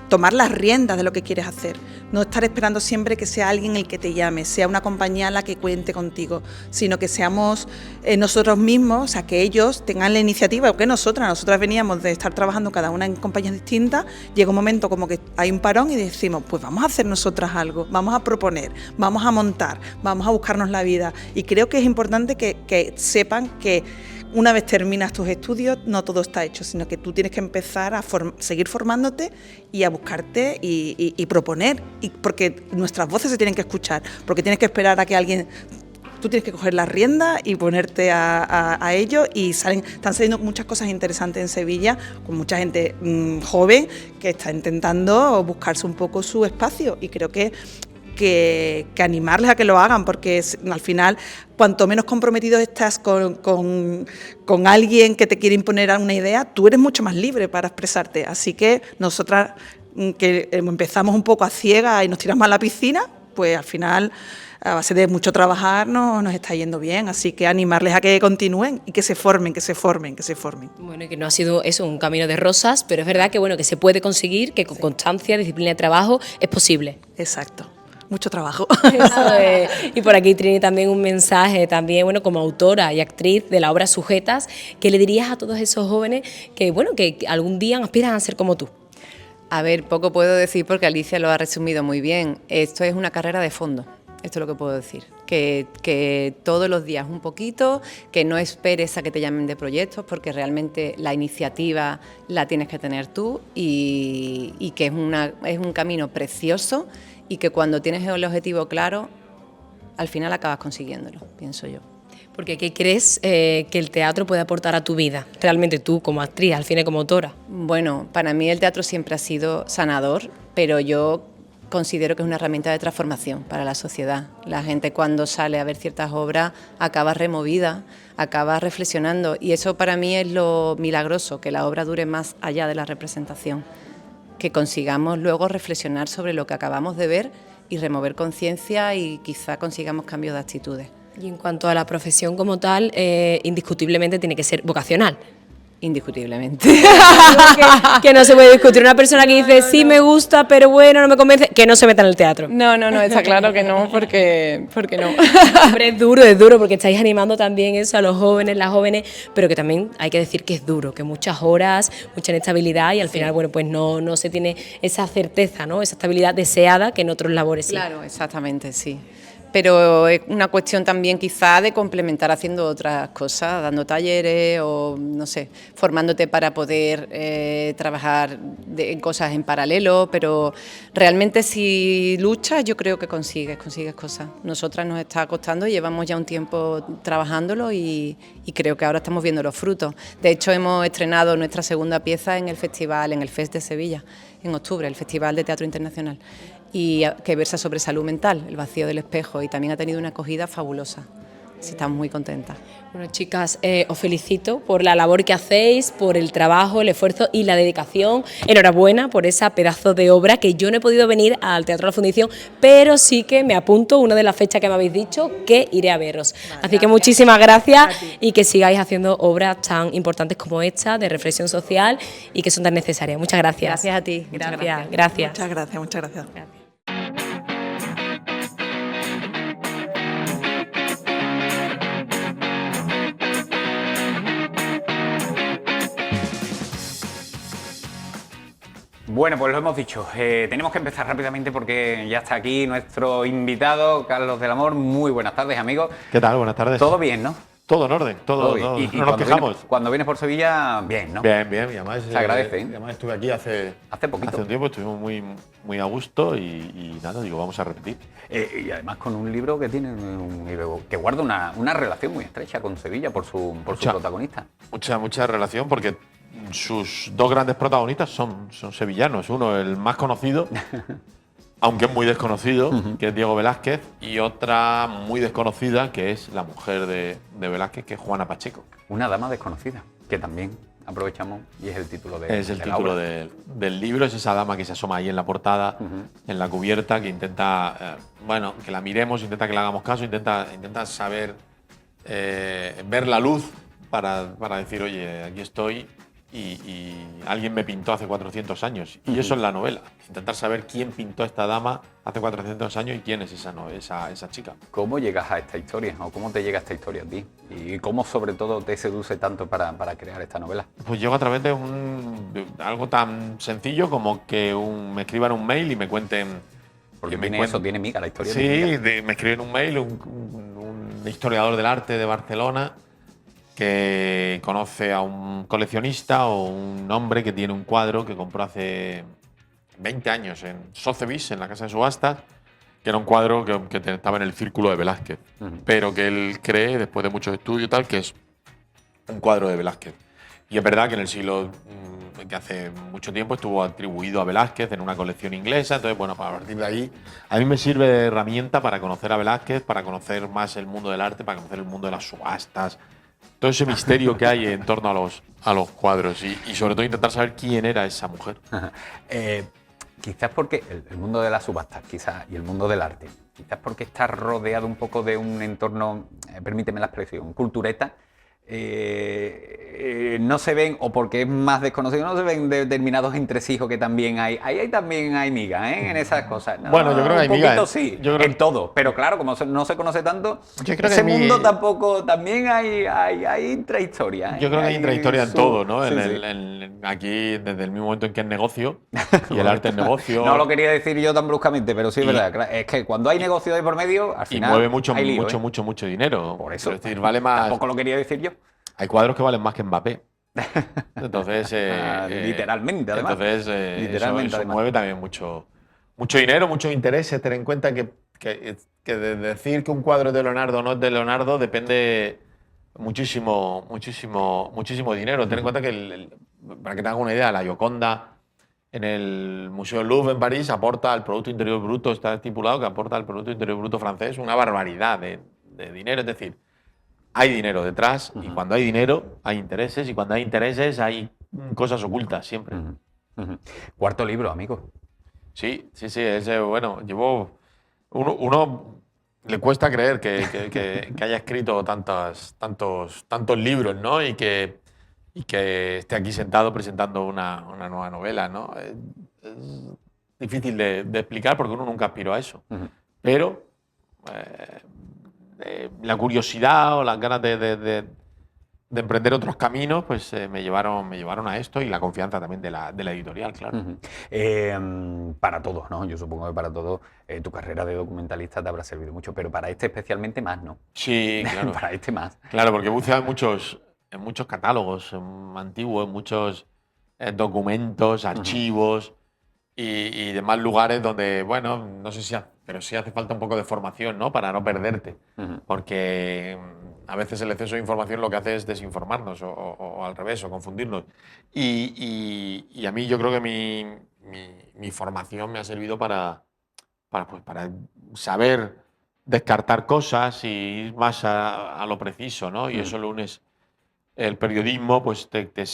tomar las riendas de lo que quieres hacer. No estar esperando siempre que sea alguien el que te llame, sea una compañía la que cuente contigo, sino que seamos nosotros mismos, o sea, que ellos tengan la iniciativa, o que nosotras veníamos de estar trabajando cada una en compañías distintas, llega un momento como que hay un parón y decimos, pues vamos a hacer nosotras algo, vamos a proponer, vamos a montar, vamos a buscarnos la vida. Y creo que es importante que sepan que una vez terminas tus estudios, no todo está hecho, sino que tú tienes que empezar a seguir formándote y a buscarte y proponer, porque nuestras voces se tienen que escuchar, porque tienes que esperar a que alguien... Tú tienes que coger las riendas y ponerte a ello y están saliendo muchas cosas interesantes en Sevilla, con mucha gente joven que está intentando buscarse un poco su espacio y creo que animarles a que lo hagan, porque al final, cuanto menos comprometido estás con alguien que te quiere imponer una idea, tú eres mucho más libre para expresarte. Así que nosotras, que empezamos un poco a ciegas y nos tiramos a la piscina, pues al final, a base de mucho trabajar, nos está yendo bien. Así que animarles a que continúen y que se formen. Bueno, y que no ha sido eso un camino de rosas, pero es verdad que, bueno, que se puede conseguir, que con constancia, disciplina de trabajo, es posible. Exacto. Mucho trabajo. Eso es. Y por aquí, Trini, también un mensaje, también, bueno, como autora y actriz de la obra Sujetas, ¿qué le dirías a todos esos jóvenes que, bueno, que algún día aspiran a ser como tú? A ver, poco puedo decir porque Alicia lo ha resumido muy bien. Esto es una carrera de fondo. Esto es lo que puedo decir, que todos los días un poquito, que no esperes a que te llamen de proyectos, porque realmente la iniciativa la tienes que tener tú y que es un camino precioso y que cuando tienes el objetivo claro, al final acabas consiguiéndolo, pienso yo. Porque ¿qué crees que el teatro puede aportar a tu vida? Realmente tú, como actriz, al cine como autora. Bueno, para mí el teatro siempre ha sido sanador, pero yo considero que es una herramienta de transformación para la sociedad. La gente cuando sale a ver ciertas obras acaba removida, acaba reflexionando y eso para mí es lo milagroso, que la obra dure más allá de la representación, que consigamos luego reflexionar sobre lo que acabamos de ver y remover conciencia y quizá consigamos cambios de actitudes. Y en cuanto a la profesión como tal, indiscutiblemente tiene que ser vocacional. Indiscutiblemente. que no se puede discutir. Una persona que dice, sí me gusta, pero bueno, no me convence, que no se meta en el teatro. No, está claro que no, porque no. Hombre, es duro, porque estáis animando también eso a los jóvenes, las jóvenes, pero que también hay que decir que es duro, que muchas horas, mucha inestabilidad y al final, bueno, pues no se tiene esa certeza, ¿no? Esa estabilidad deseada que en otros labores sí. Claro, exactamente, sí. pero es una cuestión también quizá de complementar haciendo otras cosas, dando talleres o, no sé, formándote para poder trabajar en cosas en paralelo, pero realmente si luchas yo creo que consigues cosas. Nosotras nos está costando, llevamos ya un tiempo trabajándolo y creo que ahora estamos viendo los frutos. De hecho, hemos estrenado nuestra segunda pieza en el festival, en el FEST de Sevilla, en octubre, el Festival de Teatro Internacional, y que versa sobre salud mental, el vacío del espejo, y también ha tenido una acogida fabulosa. Sí, estamos muy contentas. Bueno, chicas, os felicito por la labor que hacéis, por el trabajo, el esfuerzo y la dedicación. Enhorabuena por esa pedazo de obra, que yo no he podido venir al Teatro de la Fundición, pero sí que me apunto una de las fechas que me habéis dicho, que iré a veros. Así que muchísimas gracias y que sigáis haciendo obras tan importantes como esta, de reflexión social y que son tan necesarias. Muchas gracias. Gracias a ti. Gracias. Muchas gracias, muchas gracias. Bueno, pues lo hemos dicho, tenemos que empezar rápidamente porque ya está aquí nuestro invitado, Carlos del Amor. Muy buenas tardes, amigo. ¿Qué tal? Buenas tardes. ¿Todo bien, no? Todo en orden, todo bien. no, Y no nos quejamos. Cuando vienes por Sevilla, bien, ¿no? Bien, bien, y además, Se agradece, ¿eh? además estuve aquí hace poquito. Hace un tiempo, estuvimos muy a gusto y nada, digo, vamos a repetir. Y además con un libro que tiene que guarda una relación muy estrecha con Sevilla por su protagonista. Mucha relación, porque sus dos grandes protagonistas son sevillanos. Uno, el más conocido, aunque es muy desconocido, que es Diego Velázquez, y otra muy desconocida, que es la mujer de Velázquez, que es Juana Pacheco. Una dama desconocida, que también aprovechamos y es el título de Es el de la título obra. del libro, es esa dama que se asoma ahí en la portada, en la cubierta, que intenta, que la miremos, intenta que le hagamos caso, intenta saber, ver la luz para decir, oye, aquí estoy y alguien me pintó hace 400 años. Y eso es la novela, intentar saber quién pintó a esta dama hace 400 años y quién es esa chica. ¿Cómo llegas a esta historia o cómo te llega esta historia a ti? ¿Y cómo sobre todo te seduce tanto para crear esta novela? Pues llego a través de algo tan sencillo como que me escriban un mail y me cuenten. Porque tiene miga la historia. Sí, me escriben un mail un historiador del arte de Barcelona que conoce a un coleccionista o un hombre que tiene un cuadro que compró hace 20 años en Sotheby's, en la casa de subastas, que era un cuadro que estaba en el círculo de Velázquez, pero que él cree, después de muchos estudios y tal, que es un cuadro de Velázquez. Y es verdad que en el siglo, que hace mucho tiempo estuvo atribuido a Velázquez en una colección inglesa, entonces, bueno, a partir de ahí, a mí me sirve de herramienta para conocer a Velázquez, para conocer más el mundo del arte, para conocer el mundo de las subastas, todo ese misterio que hay en torno a los cuadros y sobre todo intentar saber quién era esa mujer. Quizás porque el mundo de las subastas, quizás, y el mundo del arte, quizás porque está rodeado un poco de un entorno, permíteme la expresión, cultureta, no se ven, o porque es más desconocido, no se ven determinados entresijos que también hay. Ahí también hay miga, en esas cosas. No, bueno, yo creo que hay miga. Sí, en todo. Pero claro, como no se conoce tanto, yo creo ese que mundo tampoco, también hay intrahistoria. Yo creo que hay intrahistoria en todo, ¿no? Sí, aquí, desde el mismo momento en que es negocio, y el arte es negocio. No lo quería decir yo tan bruscamente, pero sí es verdad. Es que cuando hay negocio de por medio, al final. Y mueve mucho, hay lío, mucho dinero. Por eso. Es decir, vale más. Tampoco lo quería decir yo. Hay cuadros que valen más que Mbappé. Entonces. Literalmente, además. Entonces, eso mueve también mucho dinero, muchos intereses. Tener en cuenta que de decir que un cuadro es de Leonardo o no es de Leonardo depende muchísimo dinero. Ten en cuenta que, para que te hagas una idea, la Gioconda en el Museo Louvre en París aporta al Producto Interior Bruto, está estipulado que aporta al Producto Interior Bruto francés una barbaridad de dinero. Es decir, hay dinero detrás y cuando hay dinero hay intereses y cuando hay intereses hay cosas ocultas siempre. Cuarto libro, amigo. Sí, bueno, uno le cuesta creer que haya escrito tantos libros, ¿no? Y que esté aquí sentado presentando una nueva novela, ¿no? Es difícil de explicar porque uno nunca aspiró a eso. Pero la curiosidad o las ganas de de emprender otros caminos, pues me llevaron a esto y la confianza también de la editorial, claro. Para todos, ¿no? Yo supongo que para todos tu carrera de documentalista te habrá servido mucho, pero para este especialmente más, ¿no? Sí, claro. Para este más. Claro, porque he buceado en muchos catálogos antiguos, en muchos documentos, archivos y demás lugares donde, bueno, no sé si pero sí hace falta un poco de formación, ¿no? Para no perderte. Porque a veces el exceso de información lo que hace es desinformarnos o al revés, o confundirnos. Y a mí yo creo que mi formación me ha servido para saber descartar cosas y ir más a lo preciso, ¿no? Y eso lo unes. El periodismo pues te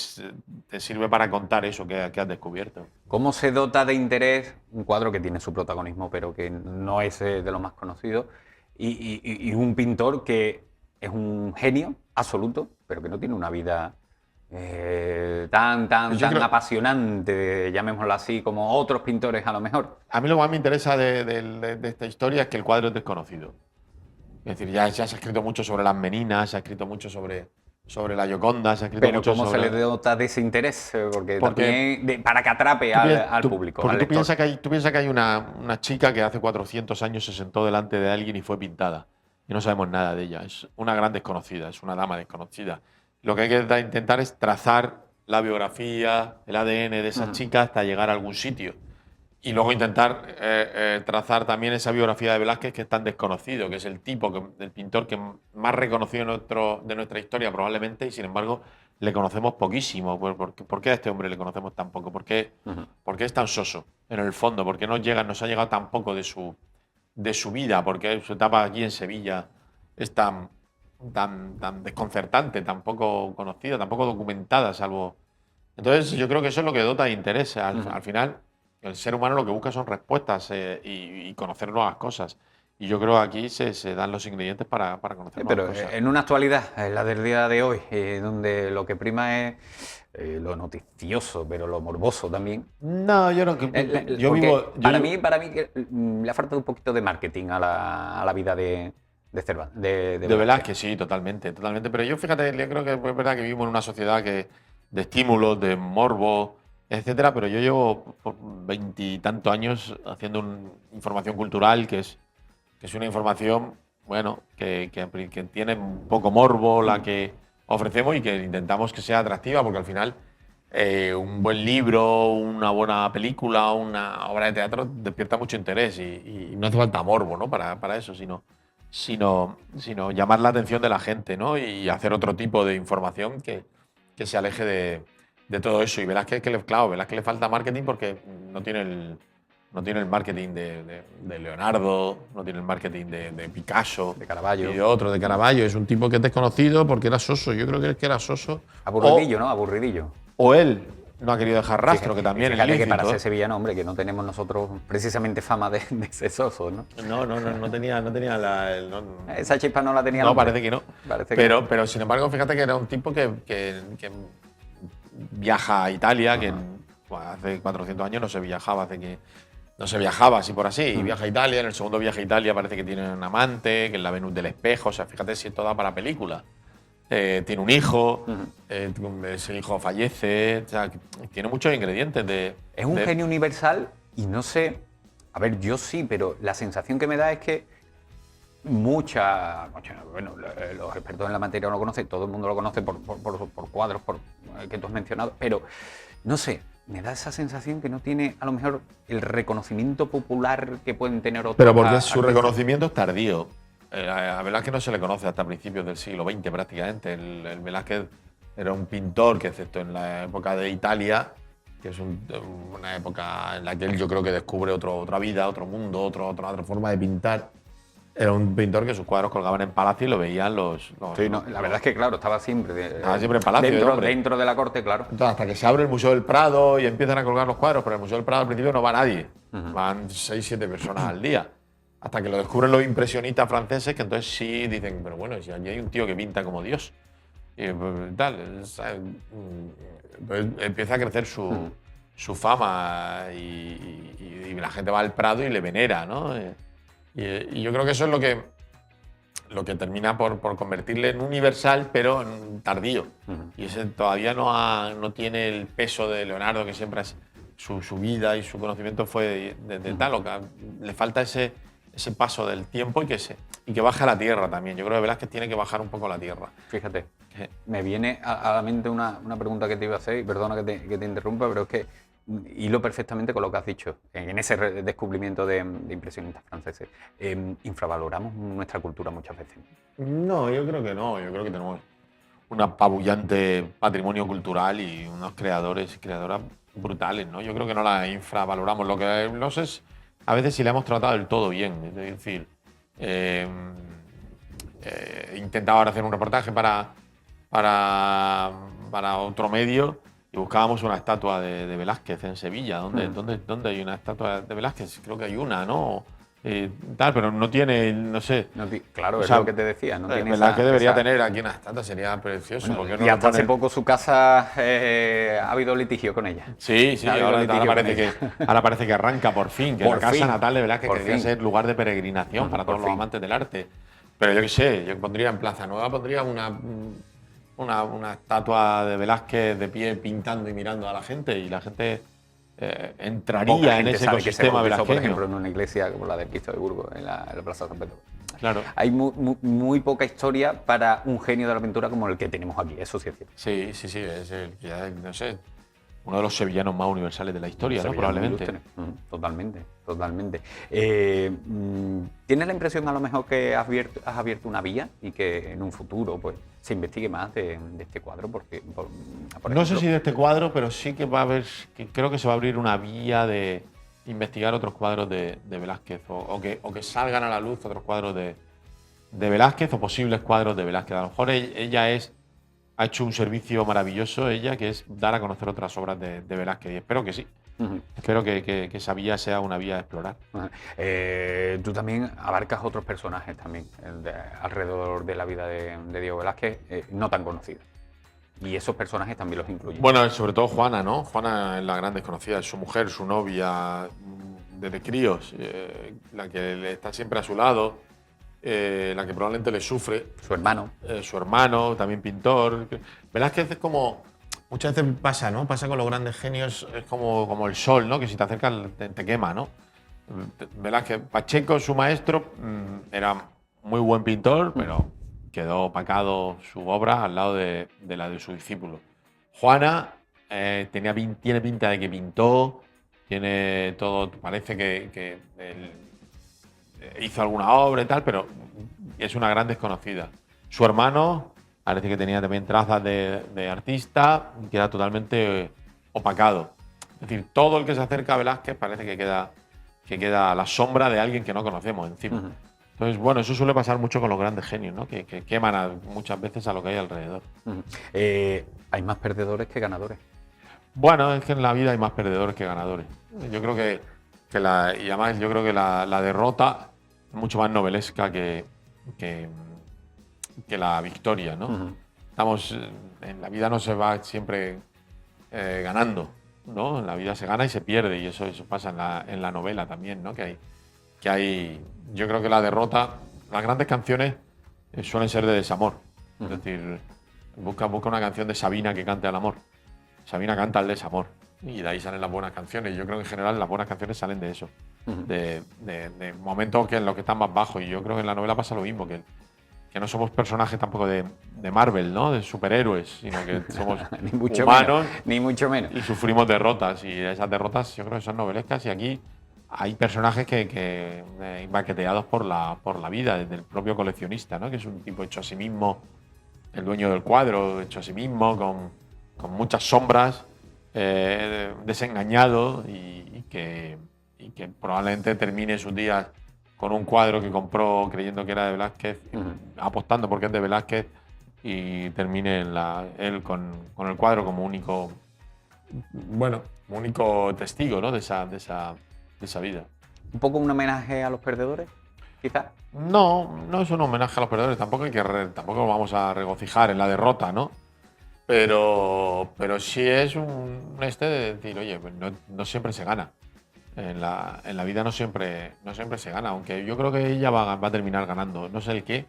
sirve para contar eso que has descubierto. ¿Cómo se dota de interés un cuadro que tiene su protagonismo, pero que no es de los más conocidos, y un pintor que es un genio absoluto, pero que no tiene una vida tan apasionante, llamémoslo así, como otros pintores a lo mejor? A mí lo que más me interesa de esta historia es que el cuadro es desconocido. Es decir, ya se ha escrito mucho sobre las Meninas, se ha escrito mucho sobre la Gioconda, se ha escrito pero mucho ¿cómo sobre... se le dota de ese interés? Porque también, para que atrape al público. Porque al tú piensas que hay una chica que hace 400 años se sentó delante de alguien y fue pintada. Y no sabemos nada de ella. Es una gran desconocida, es una dama desconocida. Lo que hay que intentar es trazar la biografía, el ADN de esa chica hasta llegar a algún sitio. Y luego intentar trazar también esa biografía de Velázquez, que es tan desconocido, que es el del pintor que más reconocido de nuestra historia probablemente, y sin embargo le conocemos poquísimo. ¿Por qué a este hombre le conocemos tan poco? ¿Por qué es tan soso en el fondo? ¿Por qué nos ha llegado tan poco de su vida? ¿Por qué su etapa aquí en Sevilla es tan desconcertante, tan poco conocida, tan poco documentada, salvo... Entonces yo creo que eso es lo que dota de interés. Al final... El ser humano lo que busca son respuestas y conocer nuevas cosas. Y yo creo que aquí se dan los ingredientes para conocer nuevas cosas. Pero en una actualidad, la del día de hoy, donde lo que prima es lo noticioso, pero lo morboso también. No, yo no. Para mí le ha faltado un poquito de marketing a la vida de Cervantes. De Velázquez, sí, totalmente. Pero yo, fíjate, yo creo que es verdad que vivimos en una sociedad de estímulos, de morbo, etcétera, pero yo llevo 20 y tantos años haciendo información cultural, que es una información, bueno, que tiene un poco morbo, la que ofrecemos, y que intentamos que sea atractiva, porque al final un buen libro, una buena película, una obra de teatro despierta mucho interés y no hace falta morbo, ¿no? para eso, sino llamar la atención de la gente, ¿no? Y hacer otro tipo de información que se aleje de todo eso. Y Velázquez le falta marketing porque no tiene el marketing de Leonardo, no tiene el marketing de Picasso, de Caravaggio. Y de otro, de Caravaggio. Es un tipo que es desconocido porque era soso. Yo creo que era soso. Aburridillo, ¿no? Aburridillo. O él no ha querido dejar rastro, que también fíjate es que para ser sevillano, hombre, que no tenemos nosotros precisamente fama de ser sosos, ¿no? No tenía Esa chispa no la tenía. No, parece que no. Pero sin embargo, fíjate que era un tipo que viaja a Italia, que hace 400 años no se viajaba así por así, y viaja a Italia. En el segundo viaje a Italia parece que tiene un amante, que es la Venus del Espejo. O sea, fíjate si esto da para película. Tiene un hijo, ese hijo fallece, o sea, tiene muchos ingredientes Es un genio universal y no sé, a ver, yo sí, pero la sensación que me da es que bueno, los expertos en la materia lo conocen, todo el mundo lo conoce por cuadros que tú has mencionado, pero no sé, me da esa sensación que no tiene a lo mejor el reconocimiento popular que pueden tener otros. Pero porque su reconocimiento es tardío. A Velázquez no se le conoce hasta principios del siglo XX prácticamente. El Velázquez era un pintor que, excepto en la época de Italia, que es una época en la que él, yo creo que descubre otra vida, otro mundo, otra forma de pintar. Era un pintor que sus cuadros colgaban en palacio y lo veían los la verdad es que, claro, estaba siempre en palacio. Dentro de la corte, claro. Entonces, hasta que se abre el Museo del Prado y empiezan a colgar los cuadros, pero en el Museo del Prado al principio no va nadie. Van 6-7 personas al día. Hasta que lo descubren los impresionistas franceses, que entonces sí dicen, pero bueno, si allí hay un tío que pinta como Dios. Y entonces empieza a crecer su fama y la gente va al Prado y le venera, ¿no? Y yo creo que eso es lo que termina por convertirle en universal, pero en tardío. Y ese todavía no tiene el peso de Leonardo, que siempre su vida y su conocimiento fue de tal. Le falta ese paso del tiempo y que baje a la tierra también. Yo creo que Velázquez tiene que bajar un poco a la tierra. Fíjate, me viene a la mente una pregunta que te iba a hacer, y perdona que te interrumpa, pero es que hilo perfectamente con lo que has dicho, en ese descubrimiento de impresionistas franceses. Infravaloramos nuestra cultura muchas veces. No, yo creo que no. Yo creo que tenemos un apabullante patrimonio cultural y unos creadores y creadoras brutales, ¿no? Yo creo que no la infravaloramos. Lo que no sé es a veces si la hemos tratado del todo bien. Es decir, he intentado ahora hacer un reportaje para otro medio y buscábamos una estatua de Velázquez en Sevilla. ¿Dónde hay una estatua de Velázquez? Creo que hay una, ¿no? Pero no tiene, no sé. Claro, es lo que te decía. No tiene Velázquez debería tener aquí una estatua, sería precioso. Bueno, y hasta hace poco su casa ha habido litigio con ella. Sí, ahora parece que arranca por fin, que la casa natal de Velázquez debería ser lugar de peregrinación para todos los amantes del arte. Pero yo qué sé, yo pondría en Plaza Nueva, pondría una estatua de Velázquez de pie pintando y mirando a la gente, y la gente entraría en ese ecosistema velázqueño. Por ejemplo, en una iglesia como la del Cristo de Burgos, en la Plaza San Pedro. Claro. Hay muy poca historia para un genio de la pintura como el que tenemos aquí, eso sí es cierto. Sí, es no sé, uno de los sevillanos más universales de la historia, ¿no? Probablemente. Totalmente. ¿Tienes la impresión a lo mejor que has abierto una vía y que en un futuro pues se investigue más de este cuadro? Porque, por no sé si de este cuadro, pero sí que creo que se va a abrir una vía de investigar otros cuadros de Velázquez o que salgan a la luz otros cuadros de Velázquez o posibles cuadros de Velázquez. A lo mejor ella ha hecho un servicio maravilloso, que es dar a conocer otras obras de Velázquez, y espero que sí. Espero que esa vía sea una vía a explorar. Tú también abarcas otros personajes también alrededor de la vida de Diego Velázquez, no tan conocidos. Y esos personajes también los incluyen. Bueno, sobre todo Juana, ¿no? Juana es la gran desconocida, es su mujer, su novia desde críos, la que está siempre a su lado, la que probablemente le sufre. Su hermano. Su hermano, también pintor. Velázquez es como... Muchas veces pasa, ¿no? Pasa con los grandes genios, es como el sol, ¿no? Que si te acercas te quema, ¿no? Velázquez, Pacheco, su maestro, era muy buen pintor, pero quedó opacado su obra al lado de la de su discípulo. Juana tiene pinta de que pintó, tiene todo, parece que él hizo alguna obra y tal, pero es una gran desconocida. Su hermano parece que tenía también trazas de artista y queda totalmente opacado. Es decir, todo el que se acerca a Velázquez parece que queda a la sombra de alguien que no conocemos encima. Entonces, bueno, eso suele pasar mucho con los grandes genios, ¿no? Que queman muchas veces a lo que hay alrededor. Hay más perdedores que ganadores. Bueno, es que en la vida hay más perdedores que ganadores. Yo creo y además yo creo que la derrota es mucho más novelesca que la victoria, ¿no? En la vida no se va siempre ganando, ¿no? En la vida se gana y se pierde, y eso pasa en la novela también, ¿no? Que hay, yo creo que la derrota, las grandes canciones suelen ser de desamor. Es decir, busca una canción de Sabina que cante al amor. Sabina canta al desamor y de ahí salen las buenas canciones. Yo creo que en general las buenas canciones salen de eso, de momentos en los que están más bajos, y yo creo que en la novela pasa lo mismo, que no somos personajes tampoco de Marvel, ¿no? De superhéroes, sino que somos ni mucho humanos, menos, ni mucho menos. Y sufrimos derrotas, y esas derrotas yo creo que son novelescas, y aquí hay personajes que baqueteados por la vida, desde el propio coleccionista, ¿no? Que es un tipo hecho a sí mismo, el dueño del cuadro, hecho a sí mismo, con muchas sombras, desengañado, y que probablemente termine sus días con un cuadro que compró creyendo que era de Velázquez, apostando porque es de Velázquez, y termine él con el cuadro como único testigo, ¿no? de esa vida. ¿Un poco un homenaje a los perdedores, quizás? No es un homenaje a los perdedores, tampoco vamos a regocijar en la derrota, ¿no? Pero sí es de decir, oye, pues no siempre se gana. En la vida no siempre se gana, aunque yo creo que ella va a terminar ganando. No sé el qué,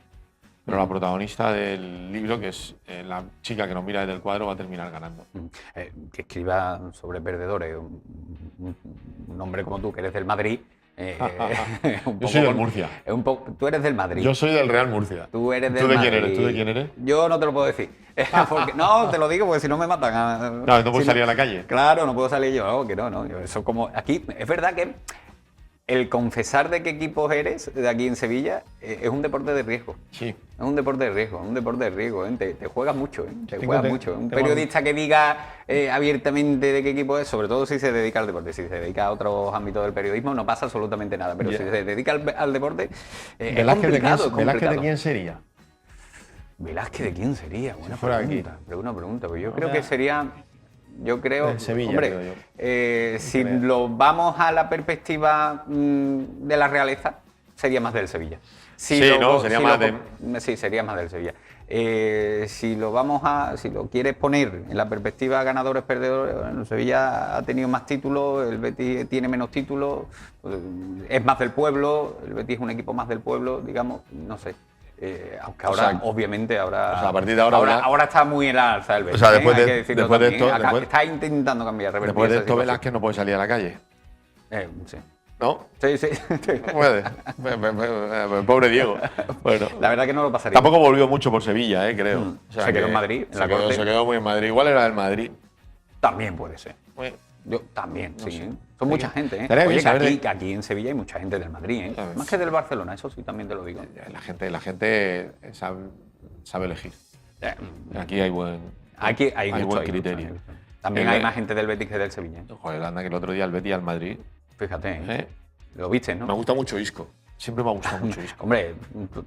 pero la protagonista del libro, que es la chica que nos mira desde el cuadro, va a terminar ganando. Que escriba sobre perdedores, un hombre como tú, que eres del Madrid. Yo soy del Murcia. Tú eres del Madrid. Yo soy del Real Murcia. Tú eres del ¿Tú de Madrid. quién eres? ¿Tú de quién eres? Yo no te lo puedo decir. No, te lo digo porque si no me matan. No, no puedes Si salir a la calle. Claro, no puedo salir yo. No, que no. Eso como aquí, es verdad que el confesar de qué equipos eres de aquí en Sevilla es un deporte de riesgo. Sí. Es un deporte de riesgo, es un deporte de riesgo. Te juegas mucho, te Tengo- juegas te- mucho. Un tengo- periodista que diga abiertamente de qué equipo es, sobre todo si se dedica al deporte. Si se dedica a otros ámbitos del periodismo, no pasa absolutamente nada. Pero Ya. si se dedica al deporte, es Velázquez, complicado. Velázquez, ¿de quién sería? Velázquez, ¿de quién sería? Buena fuera de pregunta. Buena pregunta. Pues yo No, creo mira. que sería. Yo creo. De Sevilla, hombre, creo yo. Si Creo. lo vamos a la perspectiva de la realeza, sería más del Sevilla. Sí, ¿no? Sería más Sí, sería más del Sevilla. Si lo quieres poner en la perspectiva ganadores perdedores, bueno, el Sevilla ha tenido más títulos, el Betis tiene menos títulos, es más del pueblo, el Betis es un equipo más del pueblo, digamos, no sé. Aunque ahora, sea, obviamente, ahora, o sea, a partir de ahora ahora está muy en la alza el Betis. O sea, después hay de- que decirlo después de también. esto- Acá después- está intentando cambiar, revertir Después de esa esto, situación. Velázquez no puede salir a la calle. Sí. ¿No? Sí, sí. No puede. Pobre Diego. Bueno. La verdad que no lo pasaría. Tampoco volvió mucho por Sevilla, creo. Se quedó en Madrid, en Se la quedó, corte. se quedó muy en Madrid. Igual era del Madrid. También puede ser. Muy- Yo también, sí. sé. Son mucha gente, ¿eh? Estaría bien Oye, que saber aquí, de- que aquí en Sevilla hay mucha gente del Madrid, ¿eh? A ver. Más que del Barcelona, eso sí también te lo digo. La gente sabe elegir. Aquí hay buen, Aquí hay mucho, buen hay criterio. mucho. También El- hay más gente del Betis que del Sevilla. ¿eh? Joder, anda que el otro día el Betis al Madrid. Fíjate, ¿eh? ¿eh? Lo viste, ¿no? Me gusta mucho Isco. Siempre me ha gustado mucho Isco. Hombre,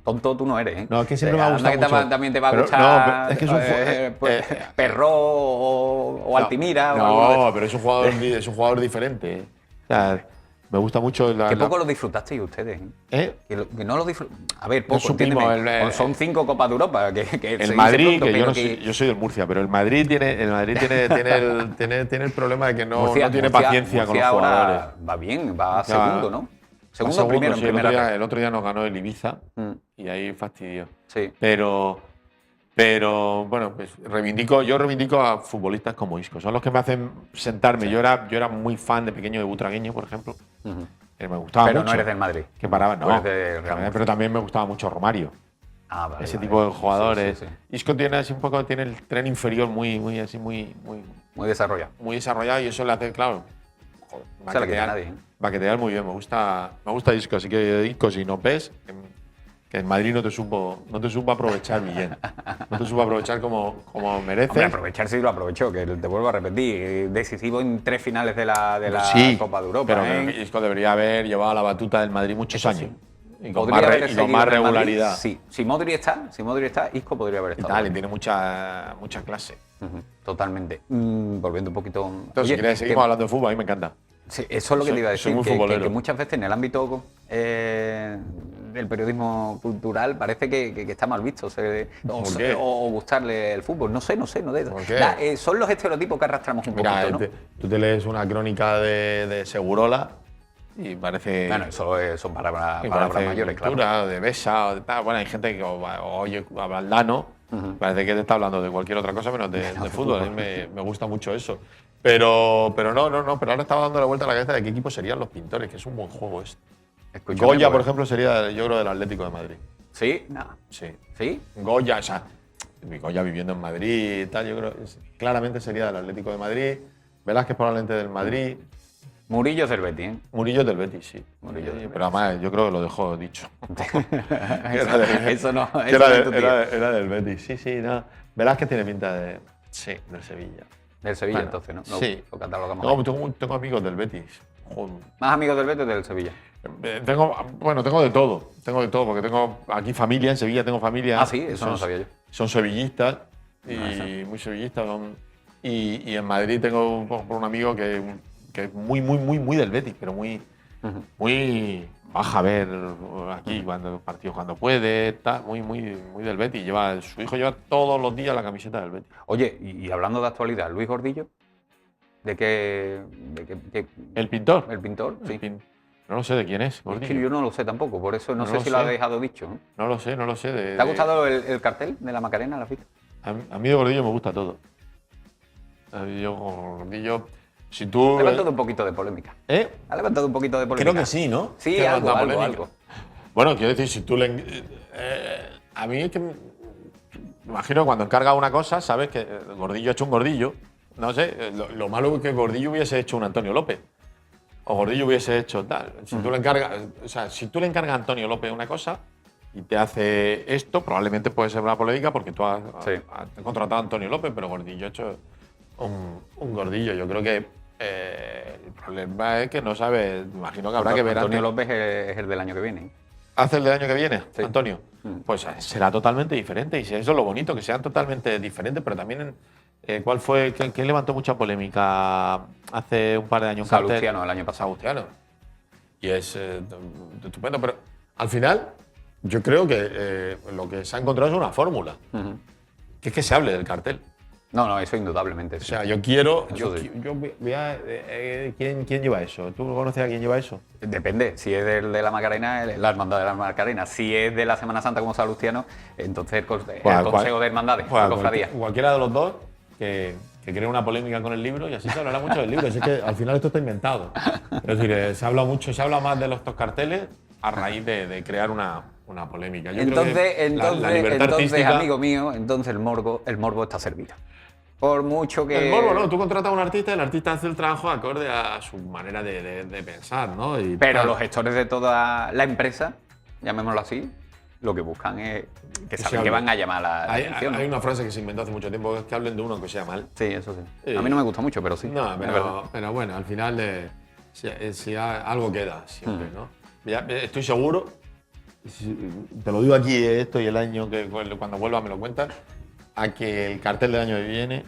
tonto tú no eres, ¿eh? No, es que siempre me ha Anda gustado que mucho. también te va a Pero- gustar no, pero es que es un fu- pues, Perró o Altimira. o algo de No, eso. pero es un jugador diferente. ¿eh? O sea, me gusta mucho Qué poco lo disfrutasteis ustedes, ¿eh? ¿eh? Que no lo disfrutasteis. A ver, poco, supimos, entiéndeme. Son 5 Copas de Europa. Que se El dice Madrid, pronto, que pero yo soy del Murcia, pero el Madrid tiene el problema de que no tiene paciencia con los Murcia ahora jugadores. va bien, va Murcia segundo, ¿no? Va Segundo o primero sí, en primera red. el otro día nos ganó el Ibiza Mm. y ahí fastidió. Sí. Pero bueno, pues yo reivindico a futbolistas como Isco. Son los que me hacen sentarme. Yo era muy fan de pequeño de Butragueño, por ejemplo. Ujú. Que me gustaba Pero mucho. no eres del Madrid. Que paraba, Tú no. eres de Real Murcia. Pero también me gustaba mucho Romario. Ah, vale, Ese vale. tipo de jugadores. Sí, sí, sí. Isco tiene así un poco, tiene el tren inferior muy Muy desarrollado. desarrollado y eso le hace, claro, joder, No se le quita a nadie, ¿eh? baquetear muy bien. Me gusta Isco, así que Isco, si no ves, que en Madrid no te supo aprovechar bien. No te supo aprovechar como merece. Hombre, aprovechar sí lo aprovechó, que te vuelvo a repetir. Decisivo en 3 finales de la Sí, Copa de Europa. pero ¿eh? que Isco debería haber llevado la batuta del Madrid muchos Eso sí. años. Y con Podría más, haber y con seguido más en el Madrid, regularidad. Sí, si Modri está, Isco podría haber Y estado. tal, y tiene mucha clase. Ujú, totalmente. Volviendo un poquito. Entonces, Oye, si quieres, seguimos hablando de fútbol, a mí me encanta. Sí, eso es lo que te iba a Soy decir, muy que futbolero. muchas veces en el ámbito del periodismo cultural parece que está mal visto ¿Por qué? o gustarle el fútbol. No sé. ¿Por qué? Son los estereotipos que arrastramos un Mira, poquito, ¿no? tú te lees una crónica de Segurola y parece. Bueno, eso son palabras y parece mayores, claro. cultura, de Besa o de tal. Bueno, hay gente que oye a Valdano, parece que te está hablando de cualquier otra cosa menos de fútbol. A mí me gusta mucho eso. Pero no, pero ahora estaba dando la vuelta a la cabeza de qué equipo serían los pintores, que es un buen juego este. Escúchame, Goya, por pues. ejemplo, sería, yo creo, del Atlético de Madrid. Sí, no. Sí. ¿Sí? Goya, o sea, Goya viviendo en Madrid y tal, yo creo que claramente sería del Atlético de Madrid. Velázquez probablemente del Madrid. Murillo es del Betis, ¿eh? Murillo del Betis, sí. Murillo del Pero además, yo creo que lo dejó dicho. Era del- Eso no. que Eso era, no es de- tu tío. era del Betis, sí, no. Velázquez tiene pinta de. Sí, del Sevilla. Del Sevilla, Bueno, entonces, ¿no? sí. Lo catalogamos ahí. Tengo amigos del Betis. Joder. ¿Más amigos del Betis o del Sevilla? Tengo de todo. Tengo de todo, porque tengo aquí familia, en Sevilla tengo familia. Ah, sí, eso no sabía yo. Son sevillistas, y eso. muy sevillistas. Y en Madrid tengo un amigo que es muy del Betis, pero muy baja a ver aquí cuando puede, tal, muy del Betis. Su hijo lleva todos los días la camiseta del Betis. Oye, y hablando de actualidad, Luis Gordillo, ¿de qué ¿El pintor? el pintor? Sí. No lo sé de quién es, Es Gordillo. que yo no lo sé tampoco, por eso no, No sé lo si lo ha sé. dejado dicho. ¿No? No lo sé, no lo sé. ¿Te ha gustado el cartel de la Macarena, la has visto? A mí de Gordillo me gusta todo. A mí yo, Gordillo, si tú... Ha levantado un poquito de polémica. ¿Eh? Ha levantado un poquito de polémica. Creo que sí, ¿no? Sí, Que algo, levanta algo, polémica. algo. Bueno, quiero decir, si tú le... a mí es que... Me imagino que cuando encarga una cosa, sabes que Gordillo ha hecho un Gordillo. No sé, lo malo es que Gordillo hubiese hecho un Antonio López. O Gordillo hubiese hecho tal. Si tú le encargas, o sea, si tú le encargas a Antonio López una cosa y te hace esto, probablemente puede ser una polémica porque tú has contratado a Antonio López, pero Gordillo ha hecho un Gordillo. Yo creo que el problema es que no sabe. Imagino que habrá que ver Antonio antes. López es el del año que viene. ¿Hace el del año que viene, Sí. Antonio? Pues será totalmente diferente. Y eso es lo bonito, que sean totalmente diferentes, pero también. ¿Cuál fue? ¿Quién levantó mucha polémica hace un par de años? Salustiano, el año pasado. Salustiano. Y es estupendo, pero al final yo creo que lo que se ha encontrado es una fórmula, que es que se hable del cartel. No, eso indudablemente. O Sí. sea, yo quiero. Eso sí. Yo voy a. ¿Quién lleva eso? ¿Tú conoces a quién lleva eso? Depende, si es del de la Macarena, la hermandad de la Macarena. Si es de la Semana Santa como Salustiano, entonces el Consejo de Hermandades, la cofradía. Cualquiera de los dos que cree una polémica con el libro y así se hablará mucho del libro. Es que al final esto está inventado. Es decir, se habla más de estos carteles a raíz de crear una polémica. Yo creo que la libertad artística, amigo mío, entonces el morbo está servido. Por mucho que… El morbo, ¿no? Tú contratas a un artista y el artista hace el trabajo acorde a su manera de pensar, ¿no? Y Pero tal. los gestores de toda la empresa, llamémoslo así, lo que buscan es que saben que van a llamar la atención. ¿no? Hay una frase que se inventó hace mucho tiempo, que es que hablen de uno aunque sea mal. Sí, eso sí. A mí no me gusta mucho, pero sí. No, es verdad. pero bueno, al final algo queda siempre, ¿no? Estoy seguro, te lo digo aquí, esto y el año que cuando vuelva me lo cuentas, a que el cartel del año que viene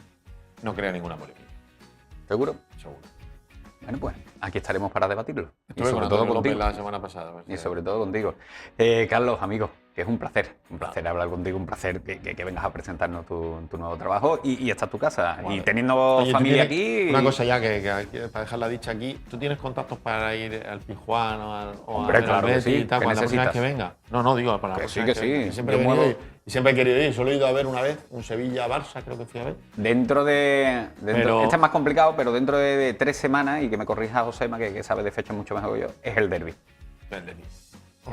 no crea ninguna polémica. ¿Seguro? Seguro. Bueno, pues aquí estaremos para debatirlo. Y Estuve con sobre todo Antonio López contigo. la semana pasada. Y sobre todo contigo. Carlos, amigo, que es un placer hablar contigo, un placer que vengas a presentarnos tu nuevo trabajo y esta es tu casa. Vale. Y teniendo Oye, ¿tú familia tienes- aquí… Una cosa ya que para dejarla dicha aquí, ¿tú tienes contactos para ir al Pijuán o Hombre, al claro que Betis sí, y tal, ¿qué cuando la próxima vez necesitas? que venga? No, digo, para la Que próxima sí, vez que venga, sí. siempre Yo he venido muevo- y siempre he querido ir. Solo he ido a ver una vez un Sevilla-Barça, creo que fui a ver. Dentro de… Pero- este es más complicado, pero dentro de 3 semanas, y que me corrija Josema, que sabe de fechas mucho mejor que yo, es el derbi. Ven de mí.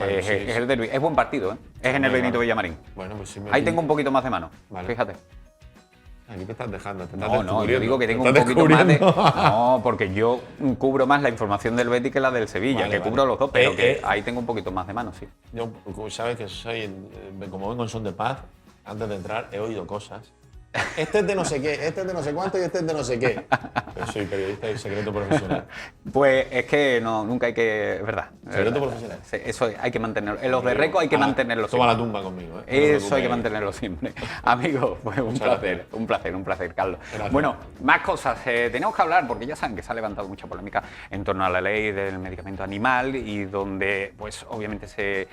Es el derbi. Es buen partido, ¿eh? Es en el Hombre, Benito claro. Villamarín. Bueno, pues sí me Ahí tengo un poquito más de mano. Vale. Fíjate. Aquí te estás dejando, te estás No, yo descubriendo. digo que tengo Te un estás poquito más de… descubriendo. No, porque yo cubro más la información del Betis que la del Sevilla, Vale, que vale. cubro los dos, pero que eh. ahí tengo un poquito más de mano, sí. Yo, como sabes que soy, como vengo en son de paz, antes de entrar he oído cosas. Este es de no sé qué, este es de no sé cuánto y este es de no sé qué. Pero soy periodista y secreto profesional. Pues es que nunca hay que… Es verdad. es Secreto verdad. profesional. Sí, eso hay que mantenerlo. En los de Reco hay que mantenerlo Toma la siempre. tumba conmigo, ¿eh? No te Eso hay preocupes. que mantenerlo siempre. Amigo, pues un Muchas placer, un placer, Carlos. Gracias. Bueno, más cosas. Tenemos que hablar, porque ya saben que se ha levantado mucha polémica en torno a la ley del medicamento animal y donde, pues obviamente se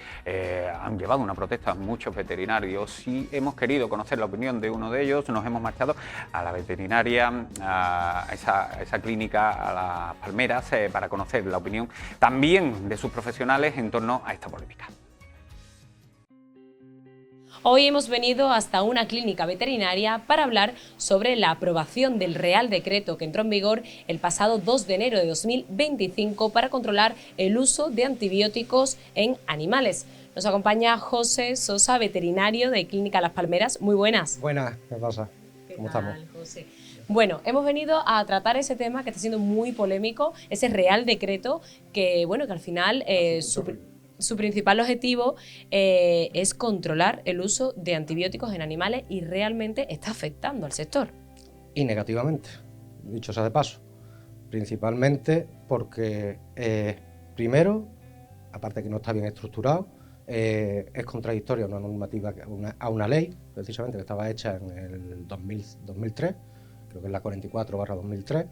han llevado una protesta muchos veterinarios y hemos querido conocer la opinión de uno de ellos. Nos hemos marchado a la veterinaria, a esa clínica, a las Palmeras, para conocer la opinión también de sus profesionales en torno a esta polémica. Hoy hemos venido hasta una clínica veterinaria para hablar sobre la aprobación del Real Decreto que entró en vigor el pasado 2 de enero de 2025 para controlar el uso de antibióticos en animales. Nos acompaña José Sosa, veterinario de Clínica Las Palmeras. Muy buenas. Buenas, ¿qué pasa? ¿Cómo estamos? José? Bueno, hemos venido a tratar ese tema que está siendo muy polémico, ese Real Decreto que, bueno, que al final su principal objetivo es controlar el uso de antibióticos en animales y realmente está afectando al sector. Y negativamente, dicho sea de paso. Principalmente porque, primero, aparte que no está bien estructurado, es contradictoria una normativa a una ley, precisamente, que estaba hecha en el 2003, creo que es la 44/2003,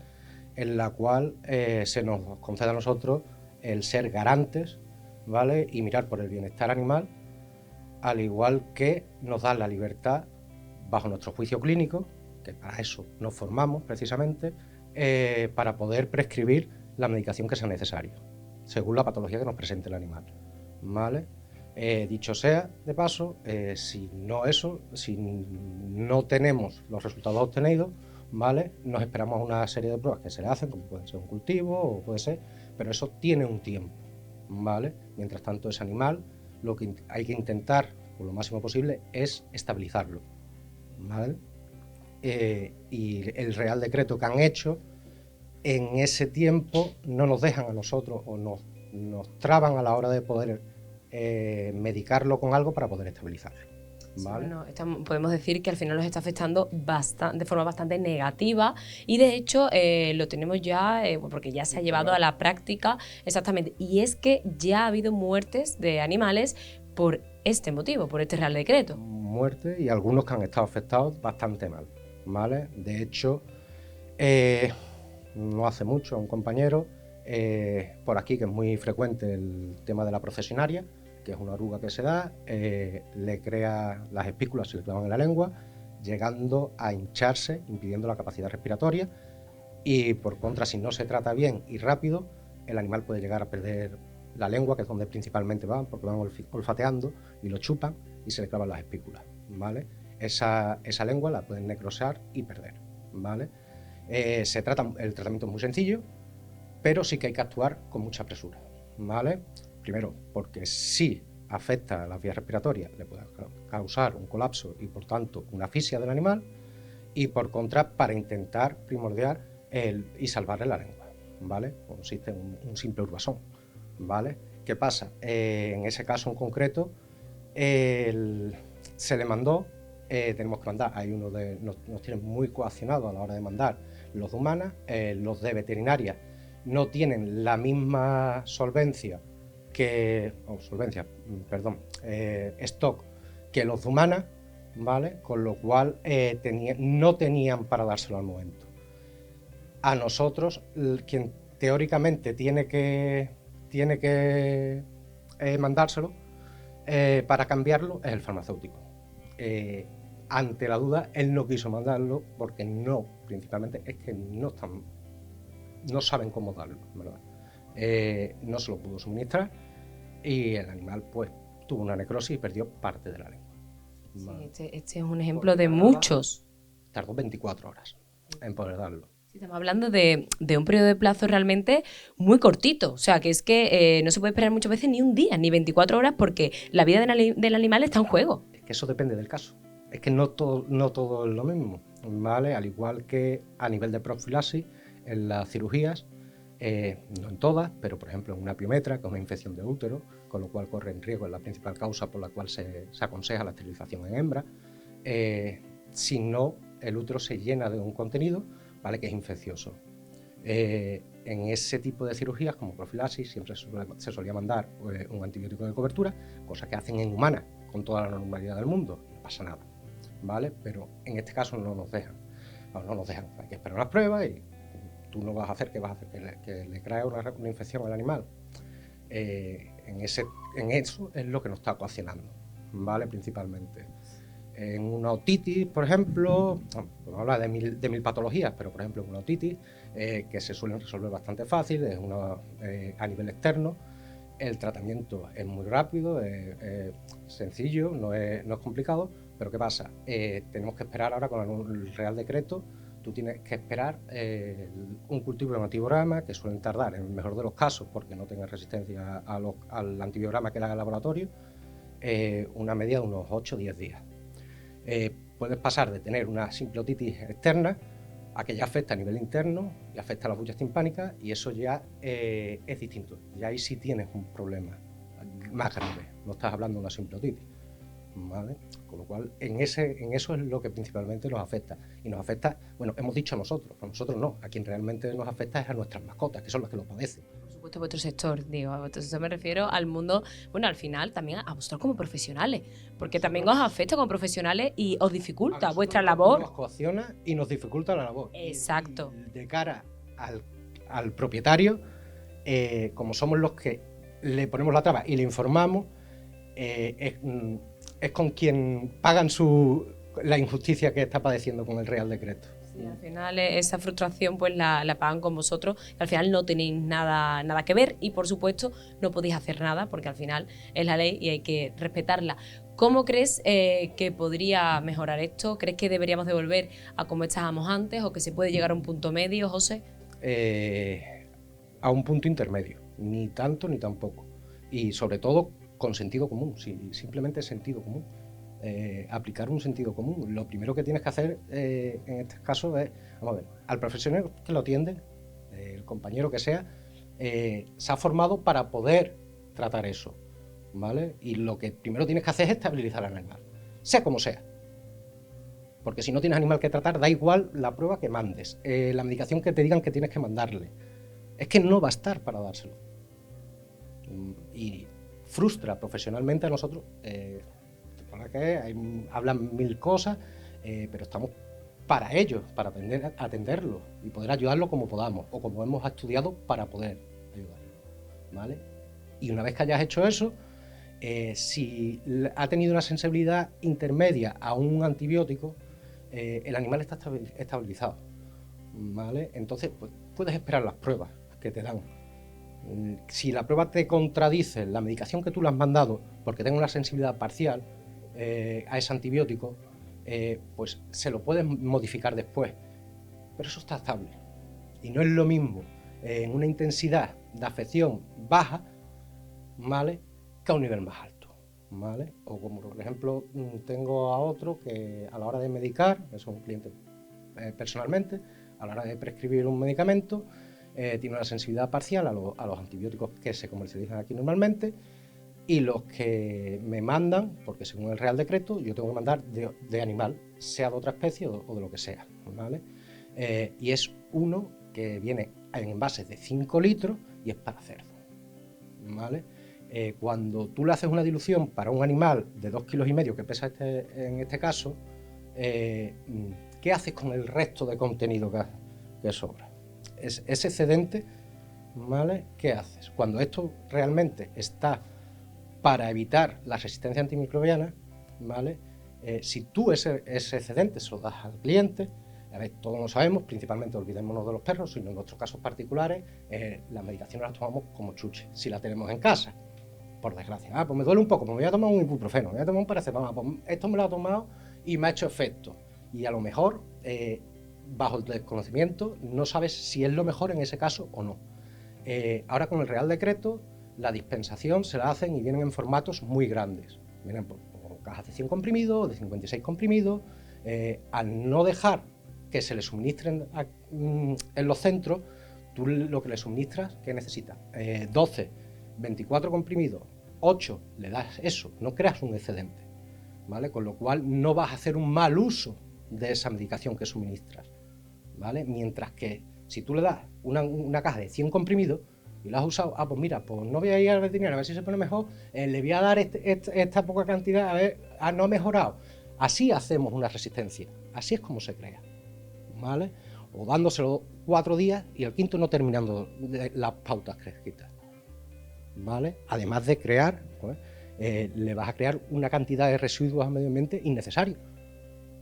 en la cual se nos concede a nosotros el ser garantes, ¿vale? Y mirar por el bienestar animal, al igual que nos da la libertad, bajo nuestro juicio clínico, que para eso nos formamos precisamente, para poder prescribir la medicación que sea necesaria. según la patología que nos presente el animal, ¿vale? Dicho sea, de paso, si no tenemos los resultados obtenidos, ¿vale? Nos esperamos una serie de pruebas que se le hacen, como puede ser un cultivo o puede ser, pero eso tiene un tiempo, ¿vale? Mientras tanto, ese animal, lo que hay que intentar, por lo máximo posible, es estabilizarlo, ¿vale? Y el Real Decreto que han hecho, en ese tiempo no nos dejan a nosotros o nos traban a la hora de poder medicarlo con algo para poder estabilizarlo. ¿Vale? Sí, bueno, podemos decir que al final nos está afectando de forma bastante negativa y de hecho lo tenemos ya, porque ya se ha llevado a la práctica exactamente, y es que ya ha habido muertes de animales por este motivo, por este Real Decreto. Muertes y algunos que han estado afectados bastante mal, ¿vale? De hecho, no hace mucho, a un compañero por aquí, que es muy frecuente el tema de la procesionaria, que es una oruga que se da, le crea las espículas, se le clavan en la lengua, llegando a hincharse, impidiendo la capacidad respiratoria, y por contra, si no se trata bien y rápido, el animal puede llegar a perder la lengua, que es donde principalmente van, porque van olfateando y lo chupan y se le clavan las espículas, ¿vale? Esa lengua la pueden necrosar y perder, ¿vale? El tratamiento es muy sencillo, pero sí que hay que actuar con mucha presura, ¿vale? Primero, porque si afecta a las vías respiratorias, le puede causar un colapso y por tanto una asfixia del animal, y por contra, para intentar primordiar y salvarle la lengua, ¿vale? Consiste en un simple urbasón, ¿vale? ¿Qué pasa? En ese caso en concreto, se le mandó, tenemos que mandar, nos tienen muy coaccionados a la hora de mandar los de humanas, los de veterinaria no tienen la misma stock que los de humanas, ¿vale? Con lo cual no tenían para dárselo al momento. A nosotros, quien teóricamente tiene que mandárselo para cambiarlo es el farmacéutico. Ante la duda, él no quiso mandarlo porque principalmente es que no saben cómo darlo, ¿verdad? No se lo pudo suministrar y el animal pues tuvo una necrosis y perdió parte de la lengua. Sí, este es un ejemplo de muchos. Tardó 24 horas en poder darlo. Sí, estamos hablando de un periodo de plazo realmente muy cortito. O sea, que es que no se puede esperar muchas veces ni un día, ni 24 horas, porque la vida del animal está en juego. Es que eso depende del caso. Es que no todo es lo mismo, ¿vale? Al igual que a nivel de profilaxis, en las cirugías, no en todas, pero por ejemplo en una piometra, que es una infección de útero, con lo cual corre en riesgo, es la principal causa por la cual se aconseja la esterilización en hembra, si no, el útero se llena de un contenido, ¿vale? Que es infeccioso. En ese tipo de cirugías, como profilaxis, siempre se solía mandar un antibiótico de cobertura, cosa que hacen en humanas con toda la normalidad del mundo, no pasa nada, ¿vale? Pero en este caso no nos dejan, hay que esperar unas pruebas y tú no vas a hacer, ¿qué vas a hacer? ¿Que le crea una infección al animal? En eso es lo que nos está coaccionando, ¿vale? Principalmente. En una otitis, por ejemplo, podemos hablar de mil patologías, pero por ejemplo en una otitis, que se suelen resolver bastante fácil, es a nivel externo, el tratamiento es muy rápido, es sencillo, no es complicado, pero ¿qué pasa? Tenemos que esperar ahora con el Real Decreto. Tú tienes que esperar un cultivo de un antibiograma, que suelen tardar, en el mejor de los casos, porque no tenga resistencia al antibiograma que le haga el laboratorio, una media de unos 8 o 10 días. Puedes pasar de tener una simple otitis externa a que ya afecta a nivel interno y afecta a las bullas timpánicas, y eso ya es distinto. Ya ahí sí tienes un problema más grave, no estás hablando de una simple otitis, ¿vale? Con lo cual, en eso es lo que principalmente nos afecta. Y nos afecta, bueno, hemos dicho a nosotros no. A quien realmente nos afecta es a nuestras mascotas, que son las que lo padecen. Por supuesto, a vuestro sector, a vuestro sector me refiero al mundo, bueno, al final también a vosotros como profesionales, porque también os afecta como profesionales y os dificulta vuestra labor. Nos coacciona y nos dificulta la labor. Exacto. Y de cara al propietario, como somos los que le ponemos la traba y le informamos, es con quien pagan la injusticia que está padeciendo con el Real Decreto. Sí, al final esa frustración pues la pagan con vosotros, que al final no tenéis nada que ver y por supuesto no podéis hacer nada porque al final es la ley y hay que respetarla. ¿Cómo crees que podría mejorar esto? ¿Crees que deberíamos de volver a como estábamos antes o que se puede llegar a un punto medio, José? A un punto intermedio, ni tanto ni tampoco. Y sobre todo con sentido común, simplemente sentido común. Aplicar un sentido común. Lo primero que tienes que hacer en este caso es, vamos a ver, al profesional que lo atiende, el compañero que sea, se ha formado para poder tratar eso, ¿vale? Y lo que primero tienes que hacer es estabilizar al animal, sea como sea. Porque si no tienes animal que tratar, da igual la prueba que mandes, la medicación que te digan que tienes que mandarle. Es que no va a estar para dárselo. Y frustra profesionalmente a nosotros. Hablan mil cosas, pero estamos para ellos, para atenderlos y poder ayudarlo como podamos o como hemos estudiado para poder ayudarlo, ¿vale? Y una vez que hayas hecho eso, si ha tenido una sensibilidad intermedia a un antibiótico, el animal está estabilizado, ¿vale? Entonces pues, puedes esperar las pruebas que te dan. Si la prueba te contradice la medicación que tú le has mandado porque tenga una sensibilidad parcial a ese antibiótico, pues se lo puedes modificar después, pero eso está estable y no es lo mismo en una intensidad de afección baja, ¿vale?, que a un nivel más alto, ¿vale? O como por ejemplo tengo a otro que a la hora de medicar, es un cliente personalmente, a la hora de prescribir un medicamento tiene una sensibilidad parcial a los antibióticos que se comercializan aquí normalmente. Y los que me mandan, porque según el Real Decreto, yo tengo que mandar de animal, sea de otra especie o de lo que sea, ¿vale? Y es uno que viene en envases de 5 litros y es para cerdo, ¿vale? Cuando tú le haces una dilución para un animal de 2,5 kilos que pesa en este caso, ¿qué haces con el resto de contenido que sobra? Ese excedente, ¿vale? ¿Qué haces? Cuando esto realmente está para evitar la resistencia antimicrobiana, ¿vale? Si tú ese excedente se lo das al cliente, a ver, todos lo sabemos, principalmente olvidémonos de los perros, sino en nuestros casos particulares, las medicaciones las tomamos como chuche, si la tenemos en casa, por desgracia. Pues me duele un poco, pues me voy a tomar un ibuprofeno, me voy a tomar un paracetamol, pues esto me lo ha tomado y me ha hecho efecto. Y a lo mejor, bajo el desconocimiento, no sabes si es lo mejor en ese caso o no. Ahora con el Real Decreto, la dispensación se la hacen y vienen en formatos muy grandes. Vienen por cajas de 100 comprimidos, de 56 comprimidos. Al no dejar que se le suministren en los centros, tú lo que le suministras, ¿qué necesitas? 12, 24 comprimidos, 8, le das eso, no creas un excedente, ¿vale? Con lo cual no vas a hacer un mal uso de esa medicación que suministras, ¿vale? Mientras que si tú le das una caja de 100 comprimidos, y lo has usado, pues mira, pues no voy a ir al veterinario a ver si se pone mejor, le voy a dar esta poca cantidad, a ver, no ha mejorado. Así hacemos una resistencia, así es como se crea, ¿vale? O dándoselo 4 días y el quinto no terminando las pautas escritas, ¿vale? Además de crear, pues, le vas a crear una cantidad de residuos al medio ambiente innecesario,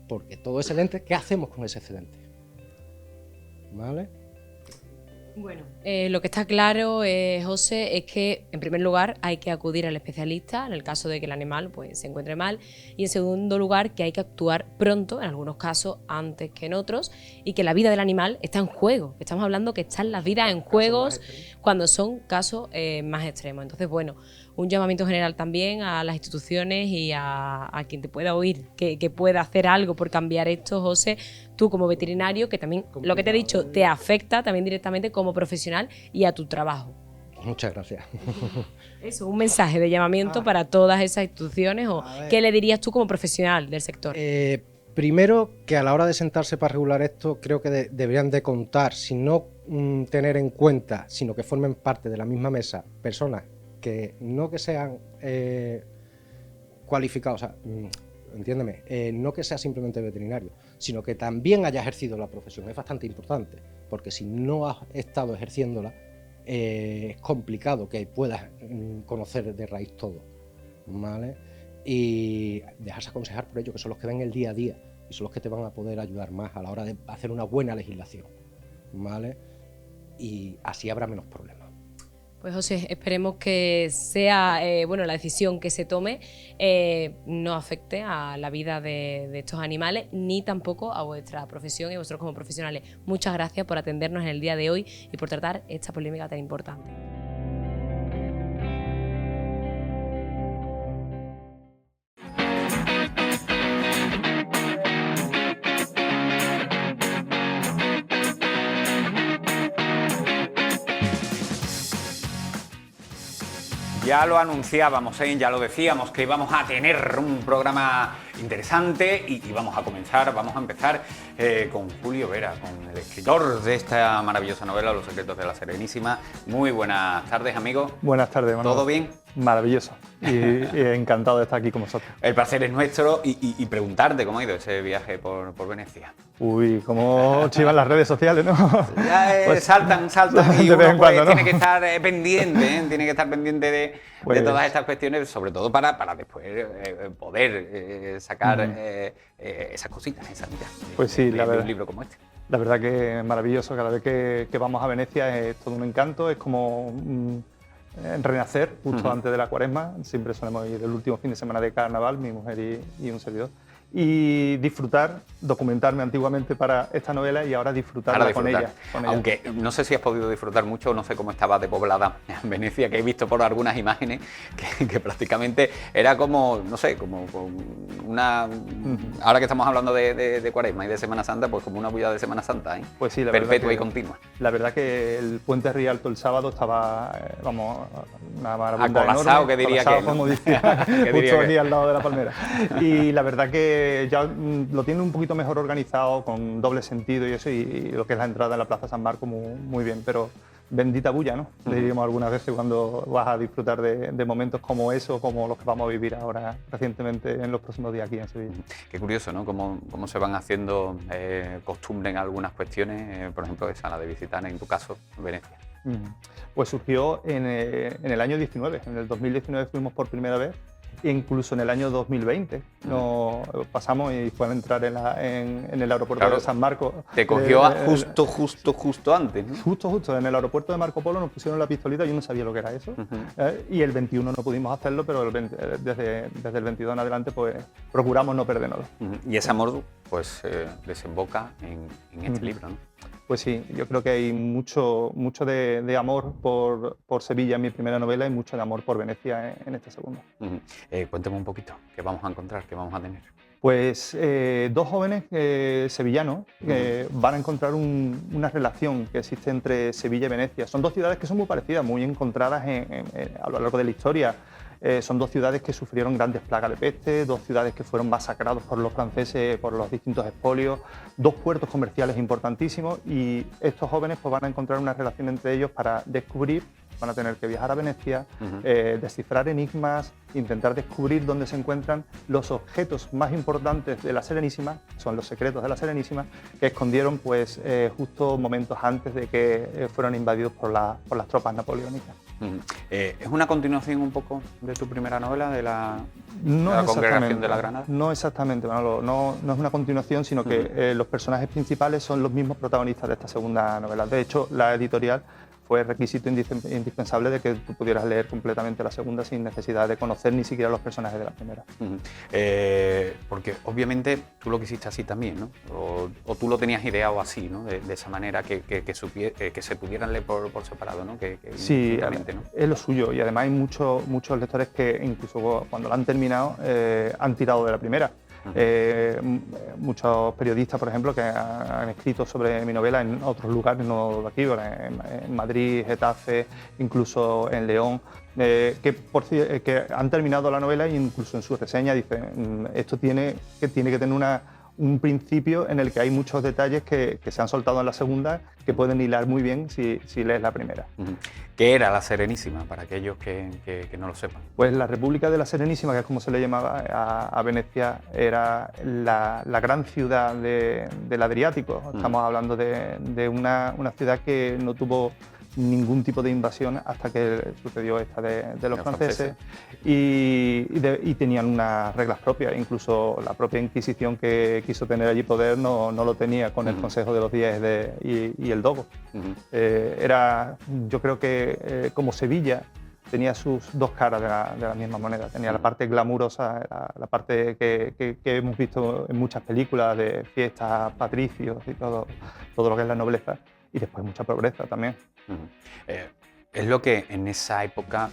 porque todo excedente, ¿qué hacemos con ese excedente? ¿Vale? Bueno, lo que está claro, José, es que en primer lugar hay que acudir al especialista en el caso de que el animal pues, se encuentre mal y en segundo lugar que hay que actuar pronto, en algunos casos antes que en otros, y que la vida del animal está en juego. Estamos hablando que están las vidas en juegos cuando son casos más extremos. Entonces, bueno, un llamamiento general también a las instituciones y a quien te pueda oír, que pueda hacer algo por cambiar esto, José. Tú como veterinario, que también lo que te he dicho te afecta también directamente como profesional y a tu trabajo. Muchas gracias. Eso, un mensaje de llamamiento para todas esas instituciones o ¿qué le dirías tú como profesional del sector? Primero, que a la hora de sentarse para regular esto, creo que deberían de contar, si no tener en cuenta, sino que formen parte de la misma mesa personas que no que sean cualificados, o sea, entiéndeme, no que sea simplemente veterinario, sino que también haya ejercido la profesión. Es bastante importante, porque si no has estado ejerciéndola, es complicado que puedas conocer de raíz todo, ¿vale? y dejarse aconsejar por ellos, que son los que ven el día a día y son los que te van a poder ayudar más a la hora de hacer una buena legislación, ¿vale? Y así habrá menos problemas. Pues José, esperemos que sea bueno, la decisión que se tome no afecte a la vida de estos animales ni tampoco a vuestra profesión y a vosotros como profesionales. Muchas gracias por atendernos en el día de hoy y por tratar esta polémica tan importante. Ya lo anunciábamos, ya lo decíamos, que íbamos a tener un programa interesante y vamos a empezar con Julio Vera, con el escritor de esta maravillosa novela, Los secretos de la Serenísima. Muy buenas tardes, amigo. Buenas tardes, Manolo. ¿Todo bien? Maravilloso y encantado de estar aquí con vosotros. El placer es nuestro y preguntarte cómo ha ido ese viaje por Venecia. Uy, cómo chivan las redes sociales, ¿no? Ya, Pues, saltan y de vez uno en cuando, ¿no? tiene que estar pendiente, tiene que estar pendiente de Pues, todas estas cuestiones, sobre todo para después poder sacar esas cositas, esa vida Pues sí, la de verdad. un libro como este. La verdad que es maravilloso. Cada vez que vamos a Venecia es todo un encanto, es como renacer justo antes de la Cuaresma. Siempre solemos ir el último fin de semana de carnaval, mi mujer y un servidor. Y disfrutar, documentarme antiguamente para esta novela y ahora disfrutarla con ella. Aunque no sé si has podido disfrutar mucho, no sé cómo estaba de poblada en Venecia, que he visto por algunas imágenes que prácticamente era como, no sé, como una... Ahora que estamos hablando de Cuaresma y de Semana Santa, pues como una bulla de Semana Santa, ¿eh? Pues sí, la perpetua verdad y continua. La verdad que el puente Rialto el sábado estaba, vamos, una marabunta Acolasado, enorme. que diría Acolasado, que, ¿no? como decía, Que diría justo que. aquí al lado de la palmera. Y la verdad que ya lo tiene un poquito mejor organizado, con doble sentido y eso, y lo que es la entrada en la Plaza San Marco muy bien, pero bendita bulla, ¿no? Le diríamos algunas veces cuando vas a disfrutar de momentos como eso, como los que vamos a vivir ahora recientemente en los próximos días aquí en Sevilla. Qué curioso, ¿no? Cómo se van haciendo costumbre en algunas cuestiones, por ejemplo, esa, la de visitar, en tu caso, Venecia. Pues surgió en el año 19, en el 2019 fuimos por primera vez, e incluso en el año 2020 nos pasamos y fue a entrar en el aeropuerto de San Marcos. Te cogió justo antes, ¿no? Justo, en el aeropuerto de Marco Polo nos pusieron la pistolita, yo no sabía lo que era eso, y el 21 no pudimos hacerlo, pero desde el 22 en adelante pues procuramos no perdernos. Y ese amor pues desemboca en este libro, ¿no? Pues sí, yo creo que hay mucho de amor por Sevilla en mi primera novela y mucho de amor por Venecia en esta segunda. Cuéntame un poquito, ¿qué vamos a encontrar, qué vamos a tener? Pues dos jóvenes sevillanos van a encontrar una relación que existe entre Sevilla y Venecia. Son dos ciudades que son muy parecidas, muy encontradas a lo largo de la historia. Son dos ciudades que sufrieron grandes plagas de peste, dos ciudades que fueron masacrados por los franceses por los distintos expolios, dos puertos comerciales importantísimos, y estos jóvenes pues, van a encontrar una relación entre ellos para descubrir, van a tener que viajar a Venecia, descifrar enigmas, intentar descubrir dónde se encuentran los objetos más importantes de la Serenísima, son los secretos de la Serenísima, que escondieron pues, justo momentos antes de que fueran invadidos por las tropas napoleónicas. ¿Es una continuación un poco de tu primera novela, de la No Congregación de la Granada? No exactamente, Manolo, no es una continuación, sino que los personajes principales son los mismos protagonistas de esta segunda novela. De hecho, la editorial fue requisito indispensable de que tú pudieras leer completamente la segunda sin necesidad de conocer ni siquiera los personajes de la primera. Porque obviamente tú lo quisiste así también, ¿no? O tú lo tenías ideado así, ¿no? De esa manera que se pudieran leer por separado, ¿no? Sí, ¿no? es lo suyo, y además hay muchos lectores que incluso cuando lo han terminado han tirado de la primera. Muchos periodistas, por ejemplo, que han escrito sobre mi novela en otros lugares, no de aquí, en Madrid, Getafe, incluso en León, que han terminado la novela e incluso en su reseña dicen esto tiene que tener un principio en el que hay muchos detalles que se han soltado en la segunda que pueden hilar muy bien si lees la primera. ¿Qué era la Serenísima, para aquellos que no lo sepan? Pues la República de la Serenísima, que es como se le llamaba a Venecia, era la gran ciudad del Adriático. Estamos hablando de una ciudad que no tuvo ningún tipo de invasión hasta que sucedió esta de los franceses. Y tenían unas reglas propias, incluso la propia Inquisición que quiso tener allí poder no lo tenía con el Consejo de los 10 y el Dogo. Yo creo que como Sevilla tenía sus dos caras de la misma moneda. Tenía la parte glamurosa, la parte que hemos visto en muchas películas de fiestas, patricios y todo lo que es la nobleza, y después mucha pobreza también. Es lo que en esa época,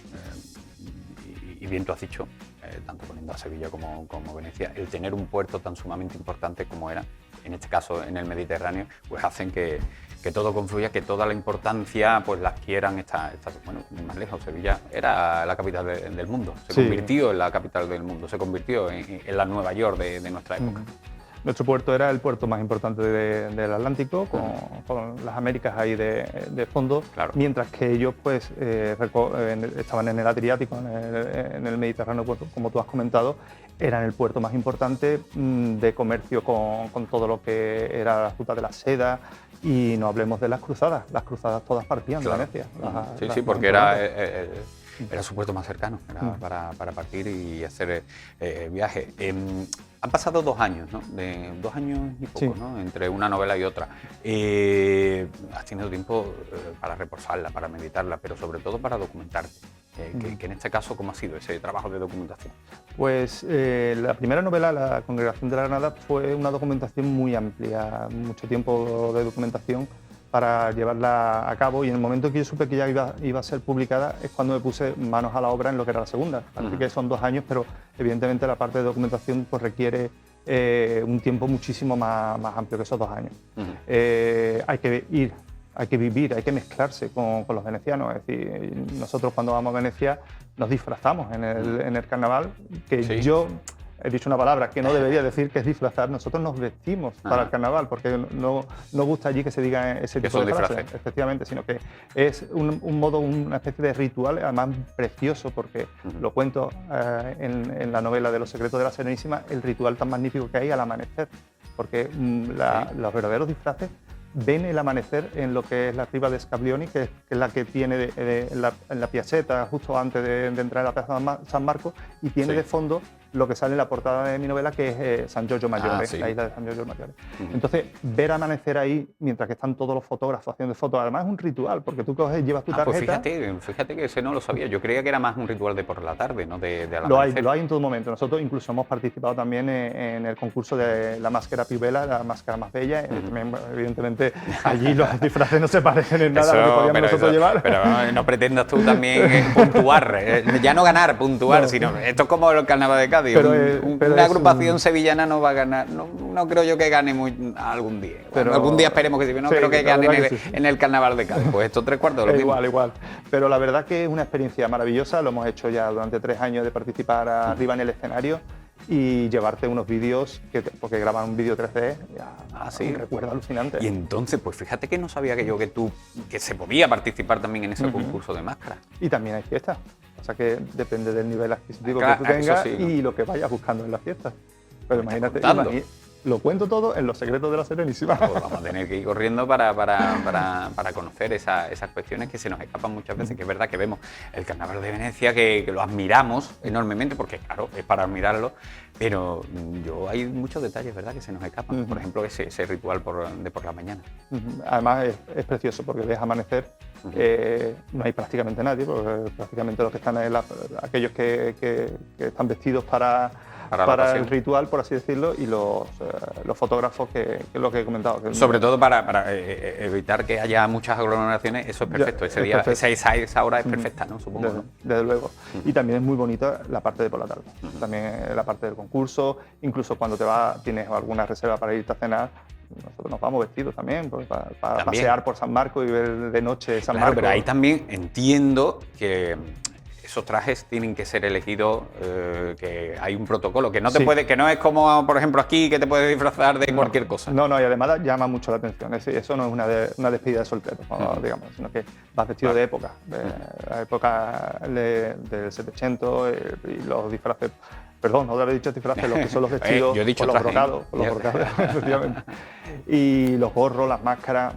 y bien tú has dicho, tanto poniendo a Sevilla como Venecia, el tener un puerto tan sumamente importante como era, en este caso en el Mediterráneo, pues hacen que todo confluya, que toda la importancia pues la adquieran bueno, más lejos. Sevilla era la capital del mundo, se convirtió en la capital del mundo, se convirtió en la Nueva York de nuestra época. Nuestro puerto era el puerto más importante del Atlántico, con las Américas ahí de fondo, claro. Mientras que ellos pues, estaban en el Adriático, en el Mediterráneo, como tú has comentado, eran el puerto más importante de comercio con todo lo que era la ruta de la seda, y no hablemos de las cruzadas todas partían de Venecia. Sí, porque era su puerto más cercano, era para partir y hacer viaje. Han pasado 2 años, ¿no? 2 años y poco, ¿no? Entre una novela y otra. Has tenido tiempo para reposarla, para meditarla, pero sobre todo para documentarte. Que en este caso, ¿cómo ha sido ese trabajo de documentación? Pues la primera novela, La Congregación de la Granada, fue una documentación muy amplia, mucho tiempo de documentación para llevarla a cabo, y en el momento que yo supe que ya iba a ser publicada es cuando me puse manos a la obra en lo que era la segunda. Así que son 2 años, pero evidentemente la parte de documentación pues requiere un tiempo muchísimo más amplio que esos 2 años. Hay que vivir, hay que mezclarse con los venecianos. Es decir, nosotros cuando vamos a Venecia nos disfrazamos en el carnaval, que yo he dicho una palabra que no debería decir, que es disfrazar. Nosotros nos vestimos para el carnaval, porque no gusta allí que se diga ese tipo de frases, efectivamente, sino que es un modo, una especie de ritual, además precioso, porque lo cuento en la novela de Los secretos de la Serenísima, el ritual tan magnífico que hay al amanecer, porque los verdaderos disfraces ven el amanecer en lo que es la riba de Scaglioni, que es la que tiene en la piazzetta, justo antes de entrar en la Plaza San Marco, y tiene de fondo lo que sale en la portada de mi novela, que es San Giorgio Maggiore, la isla de San Giorgio Maggiore. Entonces, ver amanecer ahí, mientras que están todos los fotógrafos haciendo fotos, además es un ritual, porque tú coges, llevas tu tarjeta... Pues fíjate que ese no lo sabía. Yo creía que era más un ritual de por la tarde, ¿no? De al amanecer. Lo hay en todo momento. Nosotros incluso hemos participado también en el concurso de la máscara più bella, la máscara más bella. También, evidentemente, allí los disfraces no se parecen en nada a lo que podíamos nosotros llevar. Pero no pretendas tú también puntuar, ya no ganar, puntuar, sino esto es como el Carnaval de Cádiz. Una agrupación sevillana no va a ganar, no creo yo que gane algún día. Bueno, algún día esperemos que sí, no creo que gane en el Carnaval de Cádiz. Pues esto 3/4 lo mismo. Igual. Pero la verdad que es una experiencia maravillosa, lo hemos hecho ya durante 3 años de participar arriba en el escenario y llevarte unos vídeos, porque graban un vídeo 3D, un recuerdo alucinante. Y entonces, pues fíjate que no sabía que se podía participar también en ese concurso de máscaras. Y también hay fiestas. O sea que depende del nivel adquisitivo que tú tengas y lo que vayas buscando en las fiestas. Pero imagínate, lo cuento todo en Los secretos de la Serenísima. Pues vamos a tener que ir corriendo para conocer esas cuestiones que se nos escapan muchas veces, que es verdad que vemos el Carnaval de Venecia, que lo admiramos enormemente, porque claro, es para admirarlo, pero hay muchos detalles, ¿verdad?, que se nos escapan. Por ejemplo, ese ritual de por la mañana. Además es precioso, porque ves amanecer, no hay prácticamente nadie, porque prácticamente los que están aquellos que están vestidos para el ritual, por así decirlo, y los fotógrafos, que es lo que he comentado. Sobre todo para evitar que haya muchas aglomeraciones, eso es perfecto. Ese día, esa hora es perfecta, ¿no? Supongo, ¿no? Desde luego. Y también es muy bonita la parte de por la tarde. También la parte del concurso, incluso cuando tienes alguna reserva para irte a cenar, nosotros nos vamos vestidos también, pues, para pasear por San Marco y ver de noche San Marco. Pero ahí también entiendo que esos trajes tienen que ser elegidos, que hay un protocolo, que no es como, por ejemplo, aquí, que te puedes disfrazar de cualquier cosa. No, y además llama mucho la atención. Eso no es una despedida de soltero, digamos, sino que vas vestido de época, de la época del 700, y los disfraces. Perdón, no te había dicho disfraces, los que son los vestidos, yo he dicho con los brocados, efectivamente. Y los gorros, las máscaras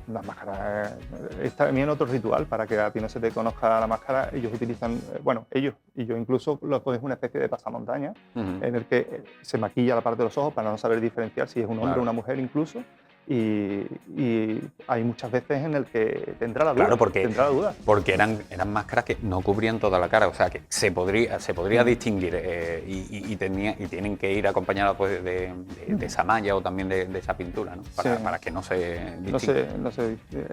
es también otro ritual para que a ti no se te conozca la máscara. Ellos utilizan, bueno, ellos y yo incluso, es una especie de pasamontaña en el que se maquilla la parte de los ojos para no saber diferenciar si es un hombre o una mujer incluso. Y hay muchas veces en el que te entra la duda. Claro, porque, te entra la duda. porque eran máscaras que no cubrían toda la cara, o sea que se podría distinguir y tienen que ir acompañadas pues, de esa malla o también de esa pintura, ¿no? Para que no se distinga.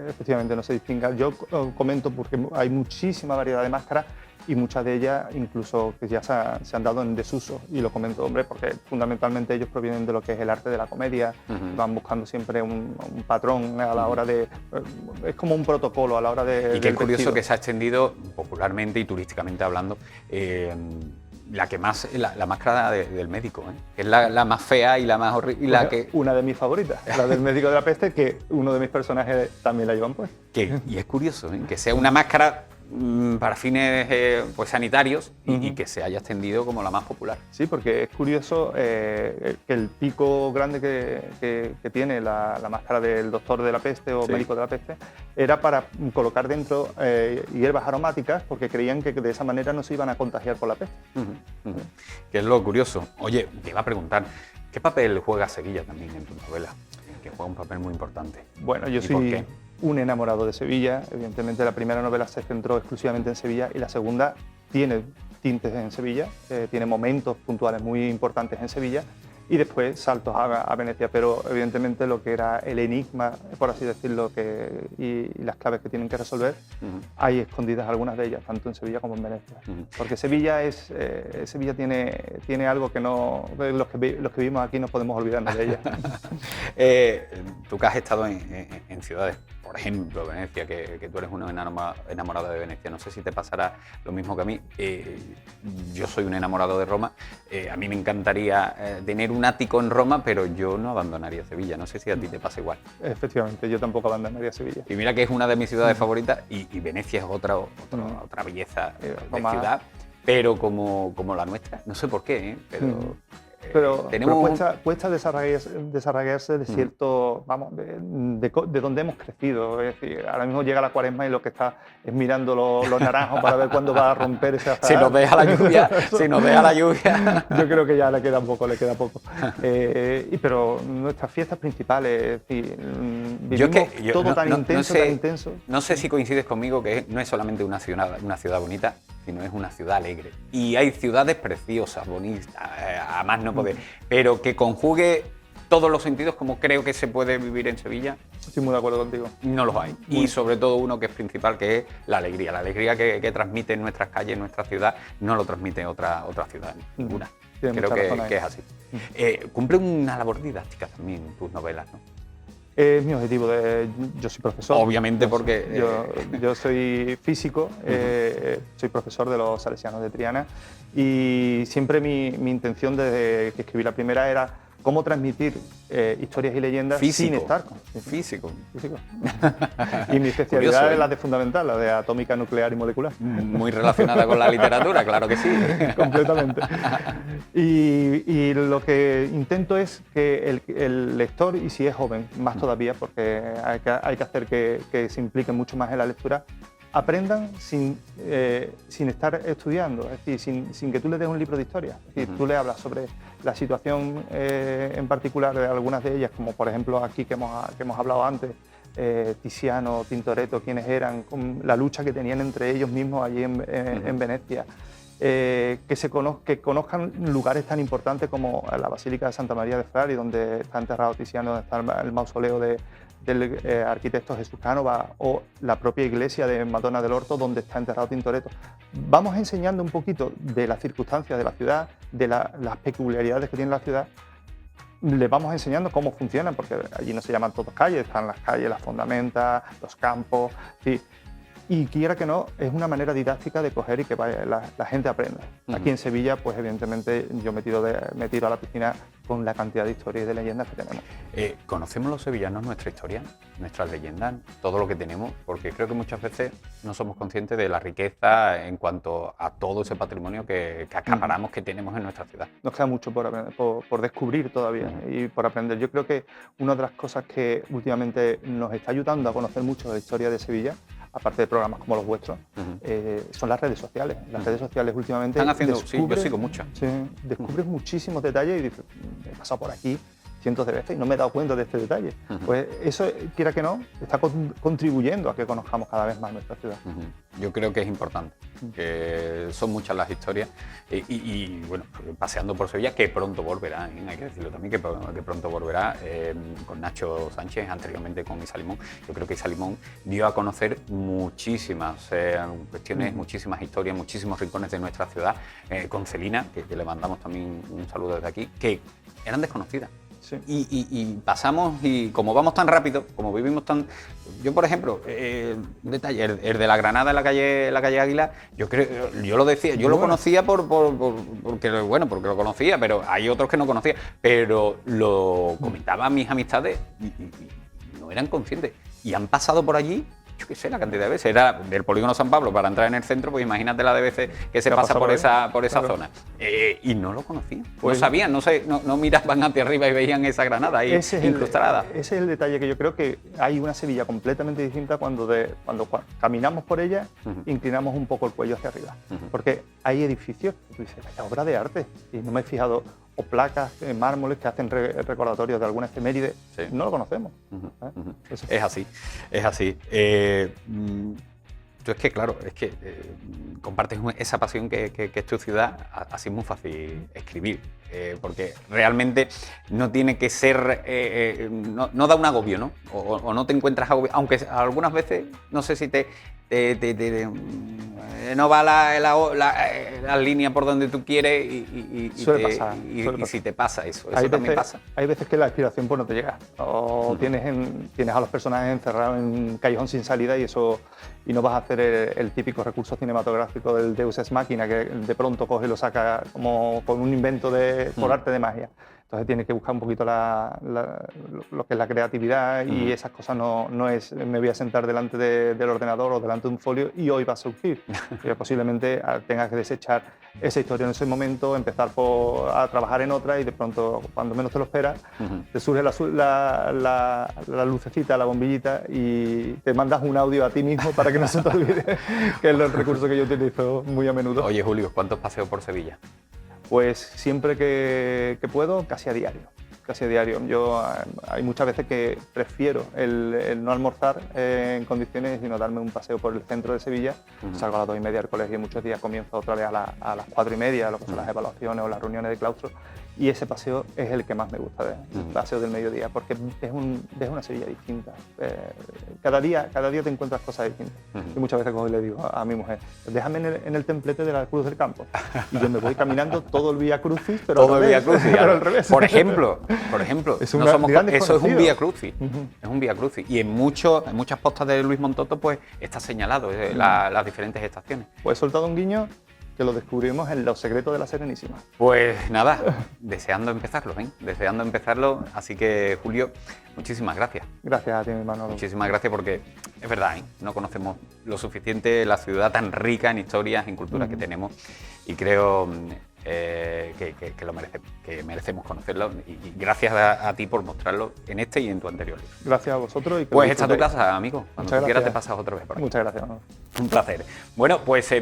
Efectivamente no se distinga. Yo comento porque hay muchísima variedad de máscaras y muchas de ellas incluso que ya se han dado en desuso, y lo comento, hombre, porque fundamentalmente ellos provienen de lo que es el arte de la comedia, van buscando siempre un patrón a la hora de... es como un protocolo a la hora de... Y qué curioso que se ha extendido popularmente y turísticamente hablando la máscara del médico, que es la más fea y la más horrible. Una de mis favoritas, la del médico de la peste, que uno de mis personajes también la llevan pues. Y es curioso que sea una máscara para fines pues sanitarios y que se haya extendido como la más popular. Sí, porque es curioso que el pico grande que tiene la máscara del doctor de la peste o médico de la peste era para colocar dentro hierbas aromáticas, porque creían que de esa manera no se iban a contagiar por la peste. Que es lo curioso. Oye, te iba a preguntar, ¿qué papel juega Sevilla también en tu novela? Que juega un papel muy importante. Bueno, yo soy un enamorado de Sevilla. Evidentemente la primera novela se centró exclusivamente en Sevilla y la segunda tiene tintes en Sevilla, tiene momentos puntuales muy importantes en Sevilla y después saltos a Venecia, pero evidentemente lo que era el enigma, por así decirlo, y las claves que tienen que resolver, hay escondidas algunas de ellas, tanto en Sevilla como en Venecia. Porque Sevilla tiene algo que no, los que vivimos aquí no podemos olvidarnos de ella. Tú que has estado en ciudades, por ejemplo, Venecia, que tú eres una enamorada de Venecia, no sé si te pasará lo mismo que a mí. Yo soy un enamorado de Roma, a mí me encantaría tener un ático en Roma, pero yo no abandonaría Sevilla, no sé si a ti te pasa igual. Efectivamente, yo tampoco abandonaría Sevilla. Y mira que es una de mis ciudades favoritas y Venecia es otra belleza de ciudad, pero como la nuestra, no sé por qué, pero cuesta desarraigarse de cierto, de donde hemos crecido. Es decir, ahora mismo llega la Cuaresma y lo que está es mirando los naranjos para ver cuándo va a romper ese azar. Si nos deja la lluvia, Yo creo que ya le queda poco. Pero nuestras fiestas principales, es decir, vivimos todo tan intenso. No sé si coincides conmigo que no es solamente una ciudad bonita, sino es una ciudad alegre. Y hay ciudades preciosas, bonitas, a más no poder, pero que conjugue todos los sentidos como creo que se puede vivir en Sevilla. Estoy muy de acuerdo contigo. No los hay. Y sobre todo uno que es principal, que es la alegría. La alegría que transmite en nuestras calles, nuestra ciudad, no lo transmite otra ciudad, ninguna. Creo que es así. Cumple una labor didáctica también tus novelas, ¿no? Es mi objetivo. Yo soy profesor. Obviamente porque... Yo soy físico, soy profesor de los Salesianos de Triana y siempre mi intención desde que escribí la primera era cómo transmitir historias y leyendas sin estar con... Físico. Y mi especialidad es la de fundamental, la de atómica, nuclear y molecular. Muy relacionada con la literatura, claro que sí. Completamente. Y lo que intento es que el lector, y si es joven, más todavía, porque hay que hacer que se impliquen mucho más en la lectura, aprendan sin estar estudiando, es decir, sin que tú le des un libro de historia. Es decir, tú le hablas sobre la situación en particular de algunas de ellas, como por ejemplo aquí que hemos hablado antes, Tiziano, Tintoretto, quiénes eran, con la lucha que tenían entre ellos mismos allí en Venecia. Que conozcan lugares tan importantes como la Basílica de Santa María de Frari, donde está enterrado Tiziano, donde está el mausoleo del arquitecto Jesús Cánova, o la propia iglesia de Madonna del Orto, donde está enterrado Tintoretto. Vamos enseñando un poquito de las circunstancias de la ciudad, de las peculiaridades que tiene la ciudad. Les vamos enseñando cómo funcionan, porque allí no se llaman todas calles, están las calles, las fundamentas, los campos. Sí. Y quiera que no, es una manera didáctica de coger y que la gente aprenda. Aquí en Sevilla, pues evidentemente yo me tiro a la piscina con la cantidad de historias y de leyendas que tenemos. ¿Conocemos los sevillanos nuestra historia, nuestras leyendas, todo lo que tenemos? Porque creo que muchas veces no somos conscientes de la riqueza en cuanto a todo ese patrimonio que acaparamos, que tenemos en nuestra ciudad. Nos queda mucho por descubrir todavía y por aprender. Yo creo que una de las cosas que últimamente nos está ayudando a conocer mucho de la historia de Sevilla, aparte de programas como los vuestros, son las redes sociales. Las redes sociales últimamente están haciendo, sí, yo sigo muchas. Sí, descubres muchísimos detalles y dices, he pasado por aquí cientos de veces y no me he dado cuenta de este detalle. Pues eso, quiera que no, está contribuyendo a que conozcamos cada vez más nuestra ciudad. Yo creo que es importante, que son muchas las historias y bueno, paseando por Sevilla, que pronto volverá, hay que decirlo también, que pronto volverá con Nacho Sánchez, anteriormente con Isa Limón. Yo creo que Isa Limón dio a conocer muchísimas cuestiones, muchísimas historias, muchísimos rincones de nuestra ciudad, con Celina, que le mandamos también un saludo desde aquí, que eran desconocidas. Sí. Y pasamos, y como vamos tan rápido, como vivimos tan... Yo, por ejemplo, un detalle, el de la Granada en la calle Águila, yo lo decía, yo lo conocía porque lo conocía, pero hay otros que no conocía, pero lo comentaba a mis amistades y no eran conscientes. Y han pasado por allí, yo qué sé, la cantidad de veces. Era del Polígono San Pablo para entrar en el centro, pues imagínate la de veces que se pasa por esa zona. Y no lo conocían, pues, no sabían, no miraban hacia arriba y veían esa Granada ahí incrustada. Ese es el detalle, que yo creo que hay una Sevilla completamente distinta cuando caminamos por ella, inclinamos un poco el cuello hacia arriba. Porque hay edificios que tú dices, vaya obra de arte, y no me he fijado, o placas, mármoles que hacen recordatorios de alguna efeméride, no lo conocemos. Es así, es así. Tú es que, claro, compartes esa pasión que es tu ciudad, así es muy fácil escribir, porque realmente no tiene que ser, no da un agobio, ¿no? O no te encuentras agobio, aunque algunas veces, no sé si no va la línea por donde tú quieres y si te pasa eso también pasa. Hay veces que la inspiración pues no te llega, o tienes a los personajes encerrados en un callejón sin salida y no vas a hacer el típico recurso cinematográfico del Deus Ex Machina, que de pronto coge y lo saca como con un invento por arte de magia. Entonces tienes que buscar un poquito lo que es la creatividad, y esas cosas no es me voy a sentar delante del ordenador o delante de un folio y hoy va a surgir. Posiblemente tengas que desechar esa historia en ese momento, empezar a trabajar en otra, y de pronto, cuando menos te lo esperas, te surge la lucecita, la bombillita, y te mandas un audio a ti mismo para que no se te olvide, que es el recurso que yo utilizo muy a menudo. Oye, Julio, ¿cuántos paseos por Sevilla? Pues siempre que puedo, casi a diario. Hay muchas veces que prefiero el no almorzar en condiciones, sino darme un paseo por el centro de Sevilla. Salgo a las 2:30 del colegio y muchos días comienzo otra vez a las 4:30, lo que son las evaluaciones o las reuniones de claustro. Y ese paseo es el que más me gusta, el paseo del mediodía, porque es una Sevilla distinta. Cada día te encuentras cosas distintas. Y muchas veces cojo y le digo a mi mujer, déjame en el templete de la Cruz del Campo. Y yo me voy caminando todo el Vía Crucis, pero al revés. Por ejemplo, eso es un Vía Crucis. Es un Vía Crucis. Y en muchas postas de Luis Montoto pues está señalado las diferentes estaciones. Pues he soltado un guiño que lo descubrimos en Los Secretos de la Serenísima. Pues nada, deseando empezarlo, así que Julio, muchísimas gracias. Gracias a ti, mi hermano. Muchísimas gracias, porque es verdad, no conocemos lo suficiente la ciudad tan rica en historias, en culturas que tenemos, y creo que lo merecemos, que merecemos conocerlo, y gracias a ti por mostrarlo en este y en tu anterior libro. Gracias a vosotros. Y pues esta es tu casa, amigo. Cuando quieras te pasas otra vez por aquí. Muchas gracias. Un placer. Bueno, pues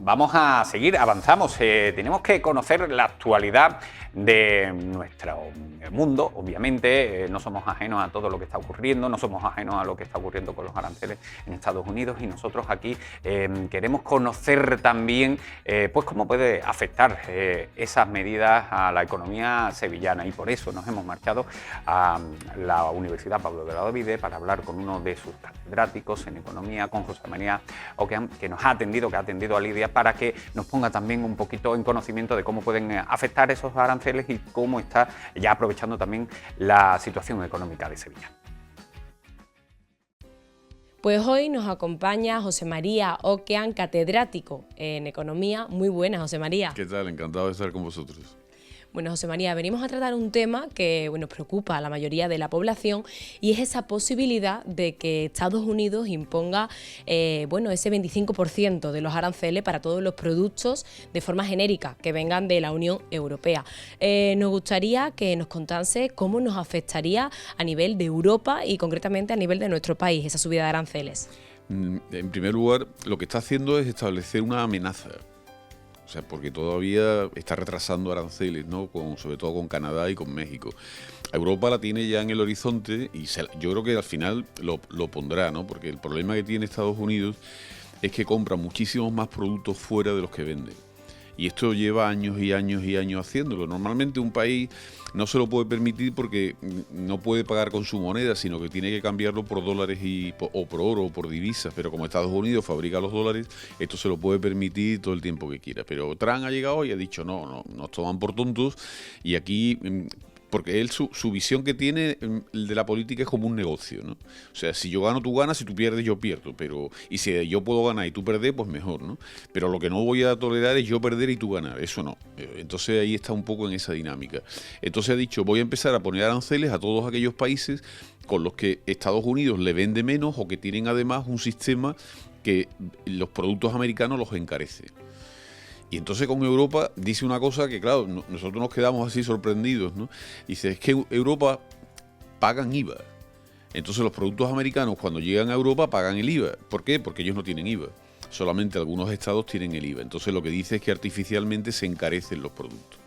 vamos a seguir, avanzamos. Tenemos que conocer la actualidad de nuestro mundo, obviamente. No somos ajenos a todo lo que está ocurriendo, no somos ajenos a lo que está ocurriendo con los aranceles en Estados Unidos, y nosotros aquí queremos conocer también pues cómo puede afectar esas medidas a la economía sevillana, y por eso nos hemos marchado a la Universidad Pablo Delgado Vide para hablar con uno de sus catedráticos en economía, con José María Oquean, que ha atendido a Lidia, para que nos ponga también un poquito en conocimiento de cómo pueden afectar esos aranceles y cómo está ya aprovechando también la situación económica de Sevilla. Pues hoy nos acompaña José María Oquean, catedrático en Economía. Muy buenas, José María. ¿Qué tal? Encantado de estar con vosotros. Bueno, José María, venimos a tratar un tema que nos preocupa a la mayoría de la población y es esa posibilidad de que Estados Unidos imponga ese 25% de los aranceles para todos los productos de forma genérica que vengan de la Unión Europea. Nos gustaría que nos contase cómo nos afectaría a nivel de Europa y concretamente a nivel de nuestro país esa subida de aranceles. En primer lugar, lo que está haciendo es establecer una amenaza. O sea, porque todavía está retrasando aranceles, ¿no? Sobre todo con Canadá y con México. Europa la tiene ya en el horizonte y yo creo que al final lo pondrá, ¿no? Porque el problema que tiene Estados Unidos es que compra muchísimos más productos fuera de los que vende. Y esto lleva años y años y años haciéndolo. Normalmente un país no se lo puede permitir porque no puede pagar con su moneda, sino que tiene que cambiarlo por dólares o por oro o por divisas. Pero como Estados Unidos fabrica los dólares, esto se lo puede permitir todo el tiempo que quiera. Pero Trump ha llegado y ha dicho no, nos toman por tontos y aquí... Porque él, su visión que tiene de la política es como un negocio, ¿no? O sea, si yo gano, tú ganas, si tú pierdes, yo pierdo. Y si yo puedo ganar y tú perder, pues mejor, ¿no? Pero lo que no voy a tolerar es yo perder y tú ganar, eso no. Entonces ahí está un poco en esa dinámica. Entonces ha dicho, voy a empezar a poner aranceles a todos aquellos países con los que Estados Unidos le vende menos o que tienen además un sistema que los productos americanos los encarece. Y entonces con Europa dice una cosa que, claro, nosotros nos quedamos así sorprendidos, ¿no? Dice, es que Europa pagan IVA. Entonces los productos americanos cuando llegan a Europa pagan el IVA. ¿Por qué? Porque ellos no tienen IVA. Solamente algunos estados tienen el IVA. Entonces lo que dice es que artificialmente se encarecen los productos.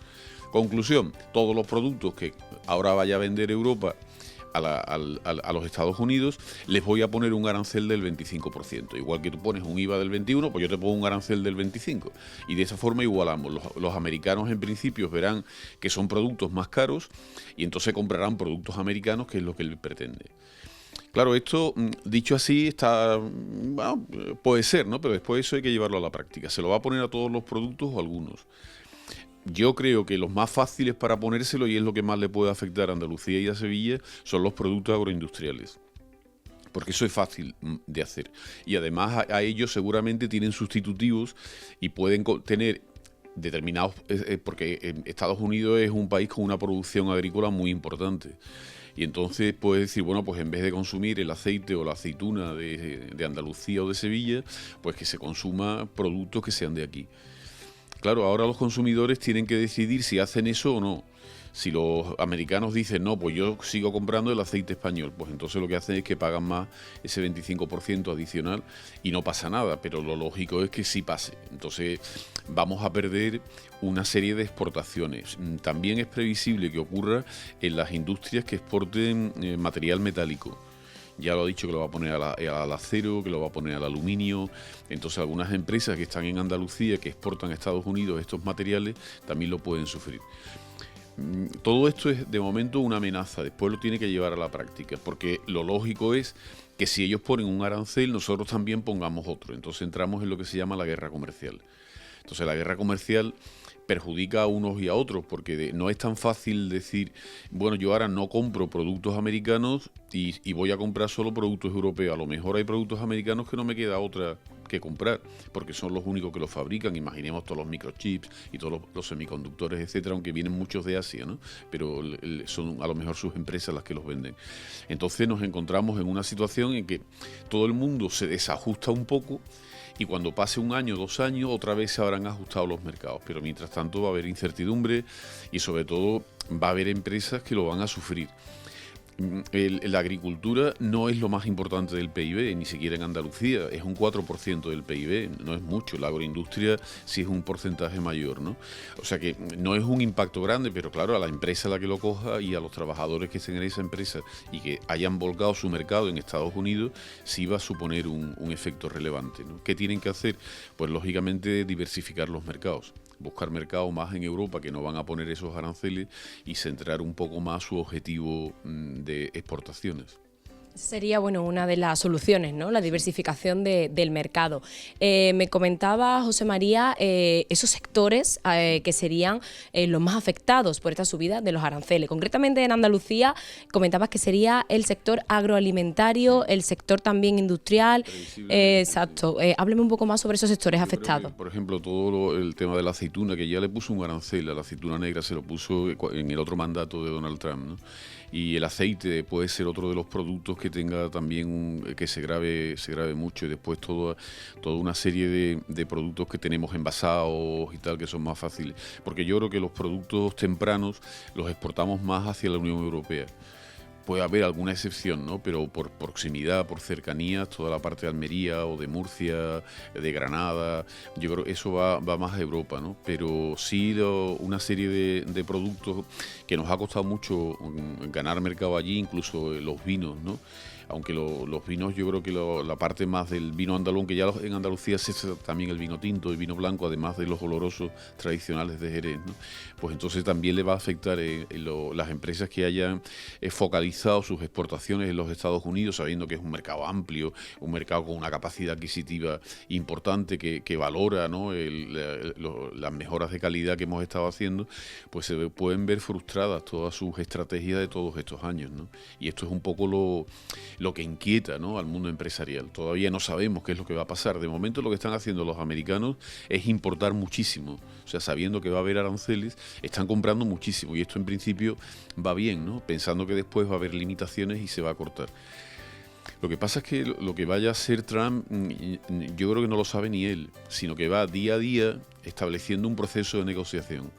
Conclusión, todos los productos que ahora vaya a vender Europa a los Estados Unidos, les voy a poner un arancel del 25%. Igual que tú pones un IVA del 21%, pues yo te pongo un arancel del 25%. Y de esa forma igualamos. Los americanos en principio verán que son productos más caros y entonces comprarán productos americanos, que es lo que él pretende. Claro, esto, dicho así, puede ser, ¿no? Pero después eso hay que llevarlo a la práctica. ¿Se lo va a poner a todos los productos o a algunos? Yo creo que los más fáciles para ponérselo, y es lo que más le puede afectar a Andalucía y a Sevilla, son los productos agroindustriales. Porque eso es fácil de hacer. Y además a ellos seguramente tienen sustitutivos y pueden tener determinados... porque Estados Unidos es un país con una producción agrícola muy importante. Y entonces puedes decir, bueno, pues en vez de consumir el aceite o la aceituna de Andalucía o de Sevilla, pues que se consuma productos que sean de aquí. Claro, ahora los consumidores tienen que decidir si hacen eso o no. Si los americanos dicen, no, pues yo sigo comprando el aceite español, pues entonces lo que hacen es que pagan más ese 25% adicional y no pasa nada, pero lo lógico es que sí pase. Entonces vamos a perder una serie de exportaciones. También es previsible que ocurra en las industrias que exporten material metálico. Ya lo ha dicho que lo va a poner al acero, que lo va a poner al aluminio. Entonces algunas empresas que están en Andalucía, que exportan a Estados Unidos estos materiales, también lo pueden sufrir. Todo esto es de momento una amenaza, después lo tiene que llevar a la práctica, porque lo lógico es que si ellos ponen un arancel, nosotros también pongamos otro. Entonces entramos en lo que se llama la guerra comercial. Entonces la guerra comercial perjudica a unos y a otros, porque no es tan fácil decir, bueno, yo ahora no compro productos americanos y voy a comprar solo productos europeos. A lo mejor hay productos americanos que no me queda otra que comprar, porque son los únicos que los fabrican. Imaginemos todos los microchips y todos los semiconductores, etcétera, aunque vienen muchos de Asia, ¿no? Pero son a lo mejor sus empresas las que los venden. Entonces nos encontramos en una situación en que todo el mundo se desajusta un poco, y cuando pase un año, 2 años, otra vez se habrán ajustado los mercados. Pero mientras tanto va a haber incertidumbre y sobre todo va a haber empresas que lo van a sufrir. La agricultura no es lo más importante del PIB, ni siquiera en Andalucía, es un 4% del PIB, no es mucho. La agroindustria sí es un porcentaje mayor, ¿no? O sea que no es un impacto grande, pero claro, a la empresa a la que lo coja y a los trabajadores que estén en esa empresa y que hayan volcado su mercado en Estados Unidos, sí va a suponer un efecto relevante, ¿no? ¿Qué tienen que hacer? Pues lógicamente diversificar los mercados. Buscar mercados más en Europa que no van a poner esos aranceles y centrar un poco más su objetivo de exportaciones. Sería, bueno, una de las soluciones, ¿no? La diversificación del mercado. Me comentaba José María esos sectores que serían los más afectados por esta subida de los aranceles. Concretamente en Andalucía comentabas que sería el sector agroalimentario, el sector también industrial. Exacto. Hábleme un poco más sobre esos sectores afectados. Por ejemplo, todo el tema de la aceituna, que ya le puso un arancel a la aceituna negra, se lo puso en el otro mandato de Donald Trump, ¿no? Y el aceite puede ser otro de los productos que tenga también que se grave mucho, y después toda una serie de productos que tenemos envasados y tal, que son más fáciles, porque yo creo que los productos tempranos los exportamos más hacia la Unión Europea. Puede haber alguna excepción, ¿no? Pero por proximidad, por cercanía, toda la parte de Almería o de Murcia, de Granada, yo creo que eso va más a Europa, ¿no? Pero sí una serie de productos que nos ha costado mucho ganar mercado allí, incluso los vinos, ¿no? Aunque los vinos, yo creo que la parte más del vino andaluz, que ya en Andalucía se hace también el vino tinto y vino blanco, además de los olorosos tradicionales de Jerez, ¿no? Pues entonces también le va a afectar las empresas que hayan focalizado sus exportaciones en los Estados Unidos, sabiendo que es un mercado amplio, un mercado con una capacidad adquisitiva importante que valora, ¿no? Las mejoras de calidad que hemos estado haciendo, pues se pueden ver frustradas todas sus estrategias de todos estos años, ¿no? Y esto es un poco lo que inquieta, ¿no?, al mundo empresarial. Todavía no sabemos qué es lo que va a pasar. De momento lo que están haciendo los americanos es importar muchísimo. O sea, sabiendo que va a haber aranceles, están comprando muchísimo. Y esto en principio va bien, ¿no? Pensando que después va a haber limitaciones y se va a cortar. Lo que pasa es que lo que vaya a hacer Trump, yo creo que no lo sabe ni él, sino que va día a día estableciendo un proceso de negociación.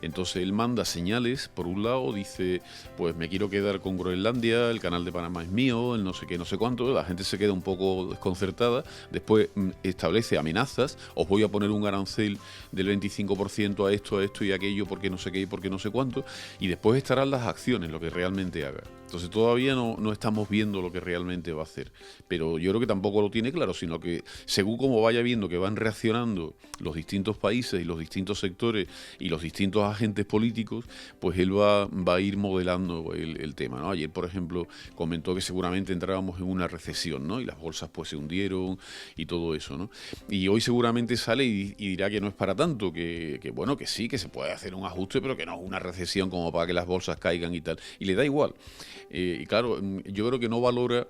Entonces él manda señales, por un lado dice, pues me quiero quedar con Groenlandia, el canal de Panamá es mío, el no sé qué, no sé cuánto, la gente se queda un poco desconcertada, después establece amenazas, os voy a poner un arancel del 25% a esto y aquello, porque no sé qué y porque no sé cuánto, y después estarán las acciones, lo que realmente haga. Entonces todavía no estamos viendo lo que realmente va a hacer, pero yo creo que tampoco lo tiene claro, sino que según como vaya viendo que van reaccionando los distintos países y los distintos sectores y los distintos agentes políticos, pues él va a ir modelando el tema, ¿no? Ayer, por ejemplo, comentó que seguramente entrábamos en una recesión, ¿no? Y las bolsas pues se hundieron y todo eso, ¿no? Y hoy seguramente sale y dirá que no es para tanto, que bueno, que sí, que se puede hacer un ajuste, pero que no es una recesión como para que las bolsas caigan y tal. Y le da igual. Y claro, yo creo que no valora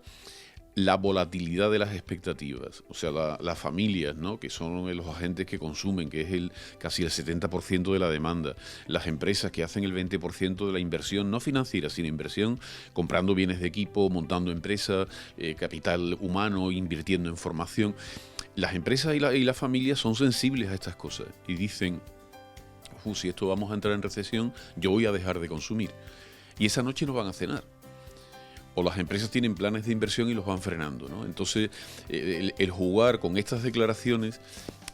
la volatilidad de las expectativas, o sea, las familias, ¿no?, que son los agentes que consumen, que es casi el 70% de la demanda, las empresas que hacen el 20% de la inversión, no financiera, sino inversión, comprando bienes de equipo, montando empresas, capital humano, invirtiendo en formación. Las empresas y las familias son sensibles a estas cosas y dicen, si esto vamos a entrar en recesión, yo voy a dejar de consumir. Y esa noche no van a cenar. O las empresas tienen planes de inversión y los van frenando, ¿no? Entonces, el jugar con estas declaraciones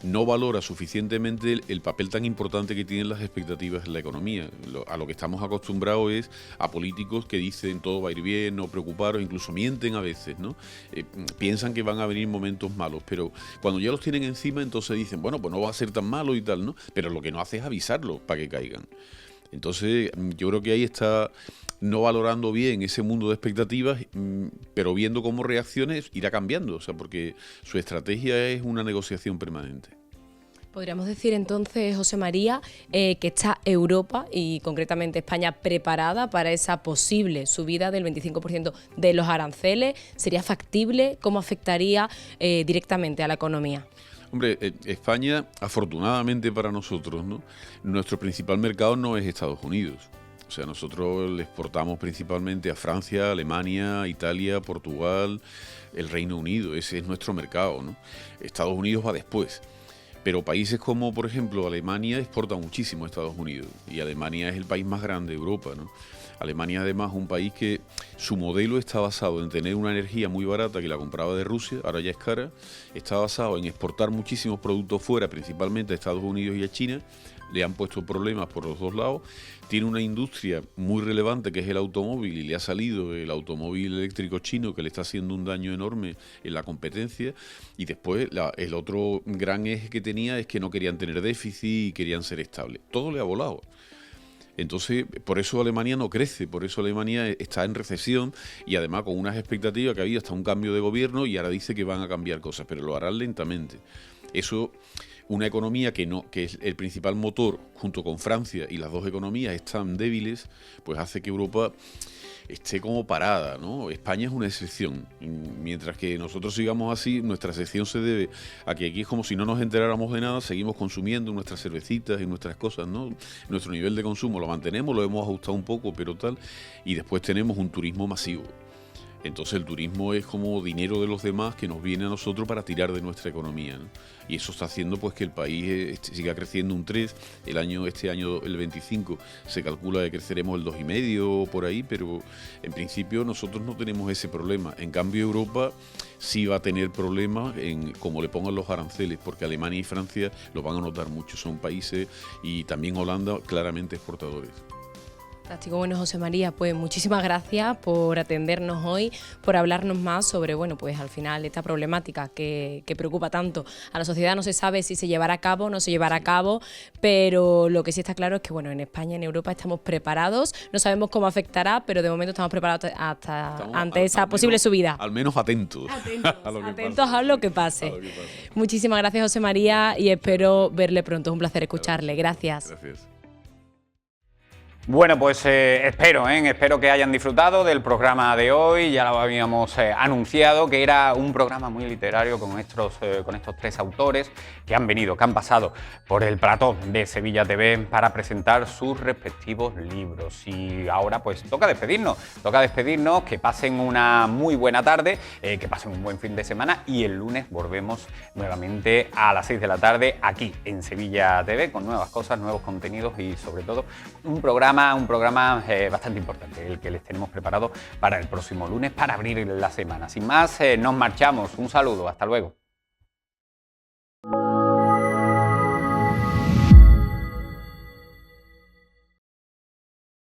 no valora suficientemente el papel tan importante que tienen las expectativas en la economía. A lo que estamos acostumbrados es a políticos que dicen todo va a ir bien, no preocuparos, incluso mienten a veces, ¿no? Piensan que van a venir momentos malos, pero cuando ya los tienen encima, entonces dicen, bueno, pues no va a ser tan malo y tal, ¿no? Pero lo que no hace es avisarlo para que caigan. Entonces, yo creo que ahí está no valorando bien ese mundo de expectativas, pero viendo cómo reacciones irá cambiando, o sea, porque su estrategia es una negociación permanente. Podríamos decir entonces, José María, que está Europa y concretamente España preparada para esa posible subida del 25% de los aranceles. ¿Sería factible? ¿Cómo afectaría directamente a la economía? Hombre, España, afortunadamente para nosotros, ¿no?, nuestro principal mercado no es Estados Unidos. O sea, nosotros le exportamos principalmente a Francia, Alemania, Italia, Portugal, el Reino Unido. Ese es nuestro mercado, ¿no? Estados Unidos va después. Pero países como, por ejemplo, Alemania exporta muchísimo a Estados Unidos. Y Alemania es el país más grande de Europa, ¿no? Alemania, además, es un país que su modelo está basado en tener una energía muy barata que la compraba de Rusia, ahora ya es cara. Está basado en exportar muchísimos productos fuera, principalmente a Estados Unidos y a China. Le han puesto problemas por los dos lados. Tiene una industria muy relevante que es el automóvil y le ha salido el automóvil eléctrico chino que le está haciendo un daño enorme en la competencia. Y después el otro gran eje que tenía es que no querían tener déficit y querían ser estables. Todo le ha volado. Entonces, por eso Alemania no crece, por eso Alemania está en recesión y además con unas expectativas que ha habido hasta un cambio de gobierno y ahora dice que van a cambiar cosas, pero lo harán lentamente. Eso, una economía que es el principal motor, junto con Francia, y las dos economías están débiles, pues hace que Europa esté como parada, ¿no? España es una excepción. Mientras que nosotros sigamos así, nuestra excepción se debe a que aquí es como si no nos enteráramos de nada, seguimos consumiendo nuestras cervecitas y nuestras cosas, ¿no? Nuestro nivel de consumo lo mantenemos, lo hemos ajustado un poco, pero tal, y después tenemos un turismo masivo. Entonces el turismo es como dinero de los demás que nos viene a nosotros para tirar de nuestra economía, ¿no? Y eso está haciendo pues que el país siga creciendo un 3, este año el 25 se calcula que creceremos el 2,5 por ahí, pero en principio nosotros no tenemos ese problema. En cambio Europa sí va a tener problemas en cómo le pongan los aranceles, porque Alemania y Francia lo van a notar mucho, son países, y también Holanda, claramente exportadores. Fantástico. Bueno, José María, pues muchísimas gracias por atendernos hoy, por hablarnos más sobre, bueno, pues al final esta problemática que preocupa tanto a la sociedad. No se sabe si se llevará a cabo o no se llevará a cabo, pero lo que sí está claro es que, bueno, en España, en Europa estamos preparados, no sabemos cómo afectará, pero de momento estamos preparados ante esa posible subida. Al menos atentos. Atentos a lo que pase. Muchísimas gracias, José María, y espero verle pronto. Es un placer escucharle. Gracias. Gracias. Bueno, pues espero que hayan disfrutado del programa de hoy. Ya lo habíamos anunciado, que era un programa muy literario con estos 3 autores que han pasado por el plató de Sevilla TV para presentar sus respectivos libros. Y ahora pues toca despedirnos, que pasen una muy buena tarde, que pasen un buen fin de semana, y el lunes volvemos nuevamente a las 6 de la tarde aquí en Sevilla TV con nuevas cosas, nuevos contenidos y sobre todo un programa bastante importante, el que les tenemos preparado para el próximo lunes para abrir la semana. Sin más, nos marchamos. Un saludo, hasta luego.